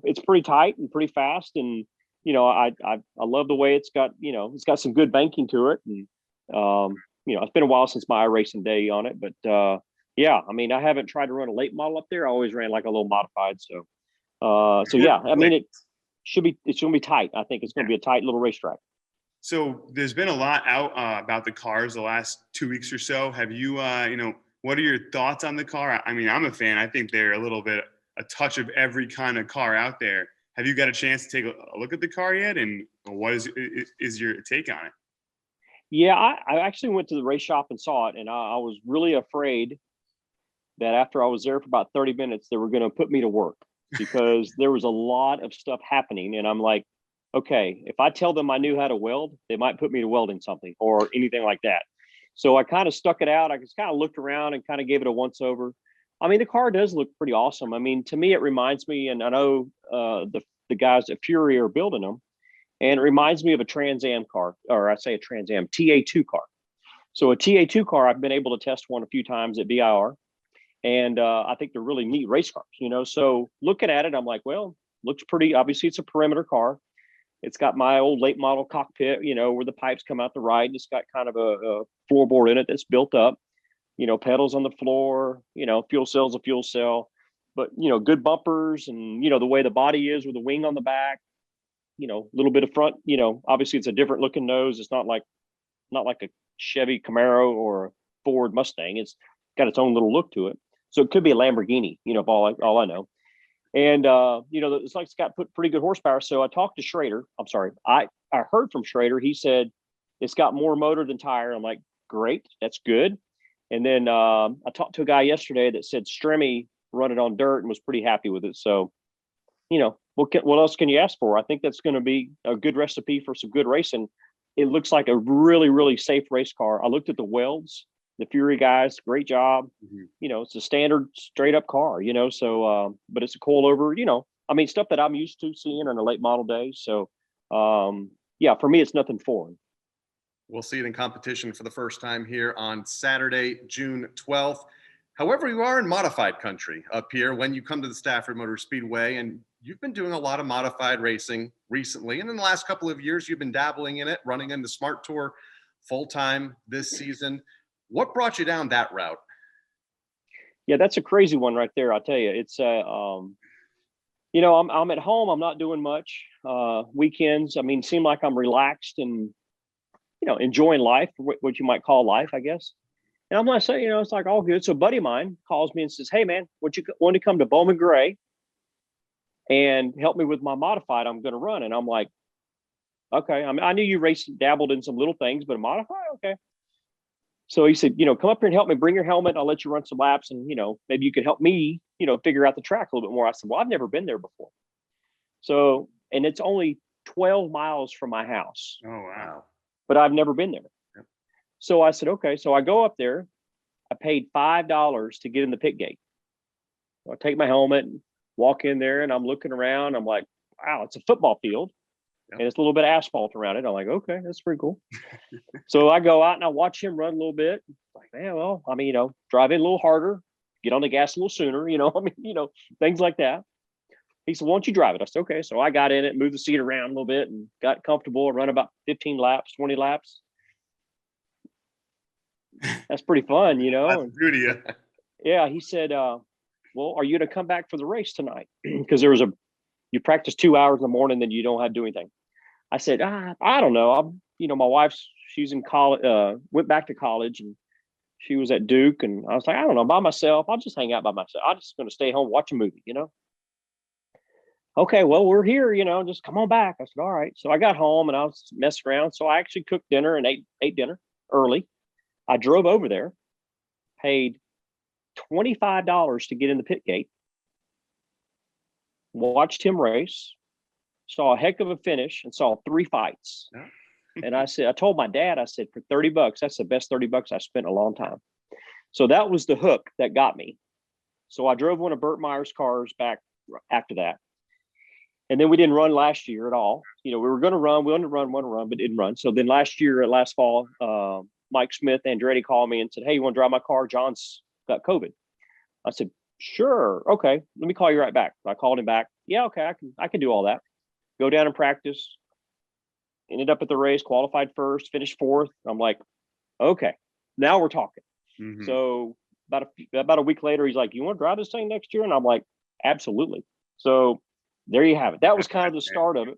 it's pretty tight and pretty fast. And, I love the way it's got, it's got some good banking to it. And, it's been a while since my iRacing day on it, but yeah, I mean, I haven't tried to run a late model up there. I always ran like a little modified. So yeah, I mean, it's going to be tight. I think it's going to be a tight little racetrack. So there's been a lot out about the cars the last 2 weeks or so. Have you, what are your thoughts on the car? I mean, I'm a fan. I think they're a touch of every kind of car out there. Have you got a chance to take a look at the car yet? And what is your take on it? Yeah, I actually went to the race shop and saw it, and I was really afraid that after I was there for about 30 minutes, they were going to put me to work because there was a lot of stuff happening. And I'm like, okay, if I tell them I knew how to weld, they might put me to welding something or anything like that. So I kind of stuck it out. I just kind of looked around and kind of gave it a once over. I mean, the car does look pretty awesome. I mean, to me, it reminds me, and I know the guys at Fury are building them, and it reminds me of a Trans Am car, or I say a Trans Am TA2 car. So a TA2 car, I've been able to test one a few times at BIR, and I think they're really neat race cars, So looking at it, I'm like, well, looks pretty. Obviously, it's a perimeter car. It's got my old late model cockpit, where the pipes come out the right. And it's got kind of a floorboard in it that's built up. Pedals on the floor, fuel cell's a fuel cell, but, good bumpers and, the way the body is with the wing on the back, a little bit of front, obviously it's a different looking nose. It's not like a Chevy Camaro or a Ford Mustang. It's got its own little look to it. So it could be a Lamborghini, all I know. And, it's like it's got pretty good horsepower. So I talked to Schrader. I'm sorry. I heard from Schrader. He said it's got more motor than tire. I'm like, great. That's good. And then I talked to a guy yesterday that said Stremme run it on dirt and was pretty happy with it. So, what else can you ask for? I think that's going to be a good recipe for some good racing. It looks like a really, really safe race car. I looked at the welds, the Fury guys, great job. Mm-hmm. It's a standard straight up car, so, but it's a coilover, stuff that I'm used to seeing on a late model day. So, yeah, for me, it's nothing foreign. We'll see it in competition for the first time here on Saturday, June 12th. However, you are in modified country up here when you come to the Stafford Motor Speedway, and you've been doing a lot of modified racing recently. And in the last couple of years, you've been dabbling in it, running in the Smart Tour full-time this season. What brought you down that route? Yeah, that's a crazy one right there. I'll tell you, it's you know, I'm at home. I'm not doing much. Weekends, I mean, seem like I'm relaxed and, you know, enjoying life, what you might call life, I guess. And I'm going to say, you know, it's like all good. So a buddy of mine calls me and says, "Hey man, would you want to come to Bowman Gray and help me with my modified I'm going to run?" And I'm like, okay. I mean, I knew you dabbled in some little things, but a modified, okay. So he said, you know, come up here and help me, bring your helmet. I'll let you run some laps, and, you know, maybe you could help me, you know, figure out the track a little bit more. I said, well, I've never been there before. So, and it's only 12 miles from my house. Oh, wow. But I've never been there. Yep. So I said, okay. So I go up there. I paid $5 to get in the pit gate. I take my helmet and walk in there, and I'm looking around. I'm like, wow, it's a football field. And it's a little bit of asphalt around it. I'm like, okay, that's pretty cool. So I go out and I watch him run a little bit. Like, man, well, I mean, you know, drive in a little harder, get on the gas a little sooner, you know, I mean, you know, things like that. He said, why don't you drive it? I said, okay. So I got in it, moved the seat around a little bit and got comfortable, run about 15 laps, 20 laps. That's pretty fun, you know. That's good of you. Yeah. He said, well, are you going to come back for the race tonight? Because you practice 2 hours in the morning, then you don't have to do anything. I said, I don't know. You know, my wife's, she's in college, went back to college, and she was at Duke. And I was like, I don't know, by myself. I'll just hang out by myself. I'm just going to stay home, watch a movie, you know? Okay, well, we're here, you know, just come on back. I said, all right. So I got home and I was messing around. So I actually cooked dinner and ate dinner early. I drove over there, paid $25 to get in the pit gate, watched him race, saw a heck of a finish, and saw 3 fights. Yeah. And I told my dad, I said, for $30, that's the best $30 I spent in a long time. So that was the hook that got me. So I drove one of Burt Meyer's cars back after that. And then we didn't run last year at all. You know, we were going to run, but didn't run. So then last fall, Mike Smith, Andretti called me and said, hey, you want to drive my car? John's got COVID. I said, sure. Okay. Let me call you right back. I called him back. Yeah, okay. I can do all that. Go down and practice. Ended up at the race, qualified first, finished fourth. I'm like, okay, now we're talking. Mm-hmm. So about a week later, he's like, you want to drive this thing next year? And I'm like, absolutely. So there you have it. That was kind of the start of it.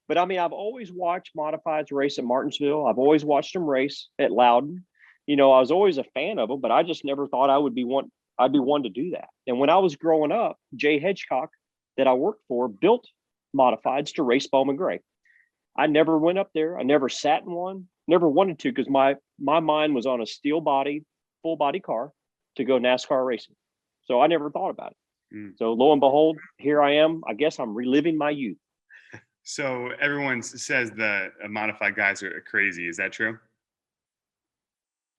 But I mean, I've always watched modifieds race at Martinsville. I've always watched them race at Loudon. You know, I was always a fan of them, but I just never thought I'd be one to do that. And when I was growing up, Jay Hedgecock, that I worked for, built modifieds to race Bowman Gray. I never went up there. I never sat in one, never wanted to, because my mind was on a steel body, full body car to go NASCAR racing. So I never thought about it. Mm. So lo and behold, here I am. I guess I'm reliving my youth. So everyone says the modified guys are crazy. Is that true?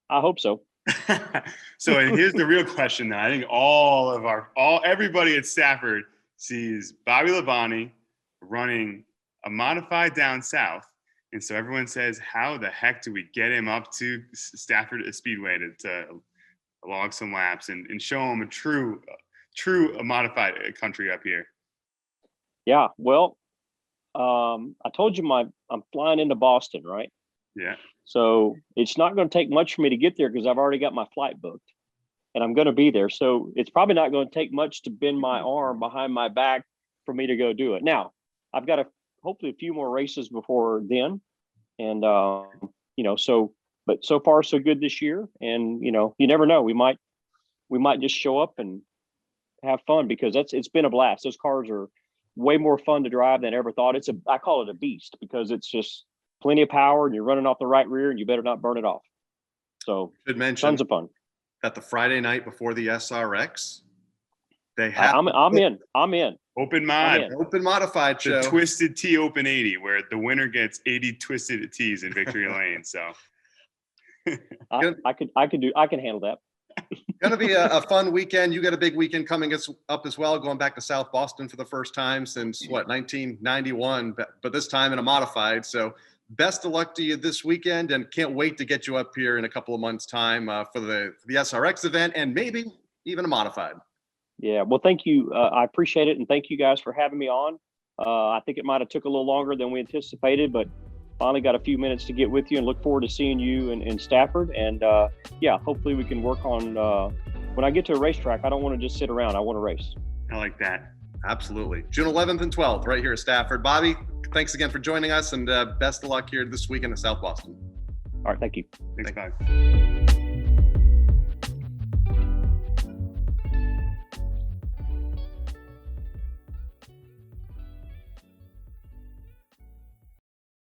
I hope so. So and here's the real question now. I think everybody at Stafford sees Bobby Labonte running a modified down south. And so everyone says, how the heck do we get him up to Stafford Speedway to log some laps and show him a true modified country up here? Yeah, well, I told you I'm flying into Boston, right? Yeah. So it's not going to take much for me to get there because I've already got my flight booked and I'm going to be there. So it's probably not going to take much to bend my arm behind my back for me to go do it. Now, I've got hopefully a few more races before then. And, you know, but so far so good this year. And, you know, you never know, we might just show up and have fun because it's been a blast. Those cars are way more fun to drive than I ever thought. I call it a beast because it's just plenty of power and you're running off the right rear and you better not burn it off. So should mention tons of fun. That the Friday night before the SRX, they have I'm in. Open modified show. The Twisted T Open 80, where the winner gets 80 twisted T's in victory lane. So I can handle that. Going to be a fun weekend. You got a big weekend coming up as well, going back to South Boston for the first time since 1991, but this time in a modified. So best of luck to you this weekend, and can't wait to get you up here in a couple of months' time for the SRX event, and maybe even a modified. Yeah, well, thank you. I appreciate it, and thank you guys for having me on. I think it might have took a little longer than we anticipated, but finally got a few minutes to get with you, and look forward to seeing you in Stafford. And hopefully we can work on when I get to a racetrack. I don't want to just sit around. I want to race. I like that. Absolutely. June 11th and 12th, right here at Stafford. Bobby, thanks again for joining us, and best of luck here this weekend in South Boston. All right, thank you. Thanks, Bobby.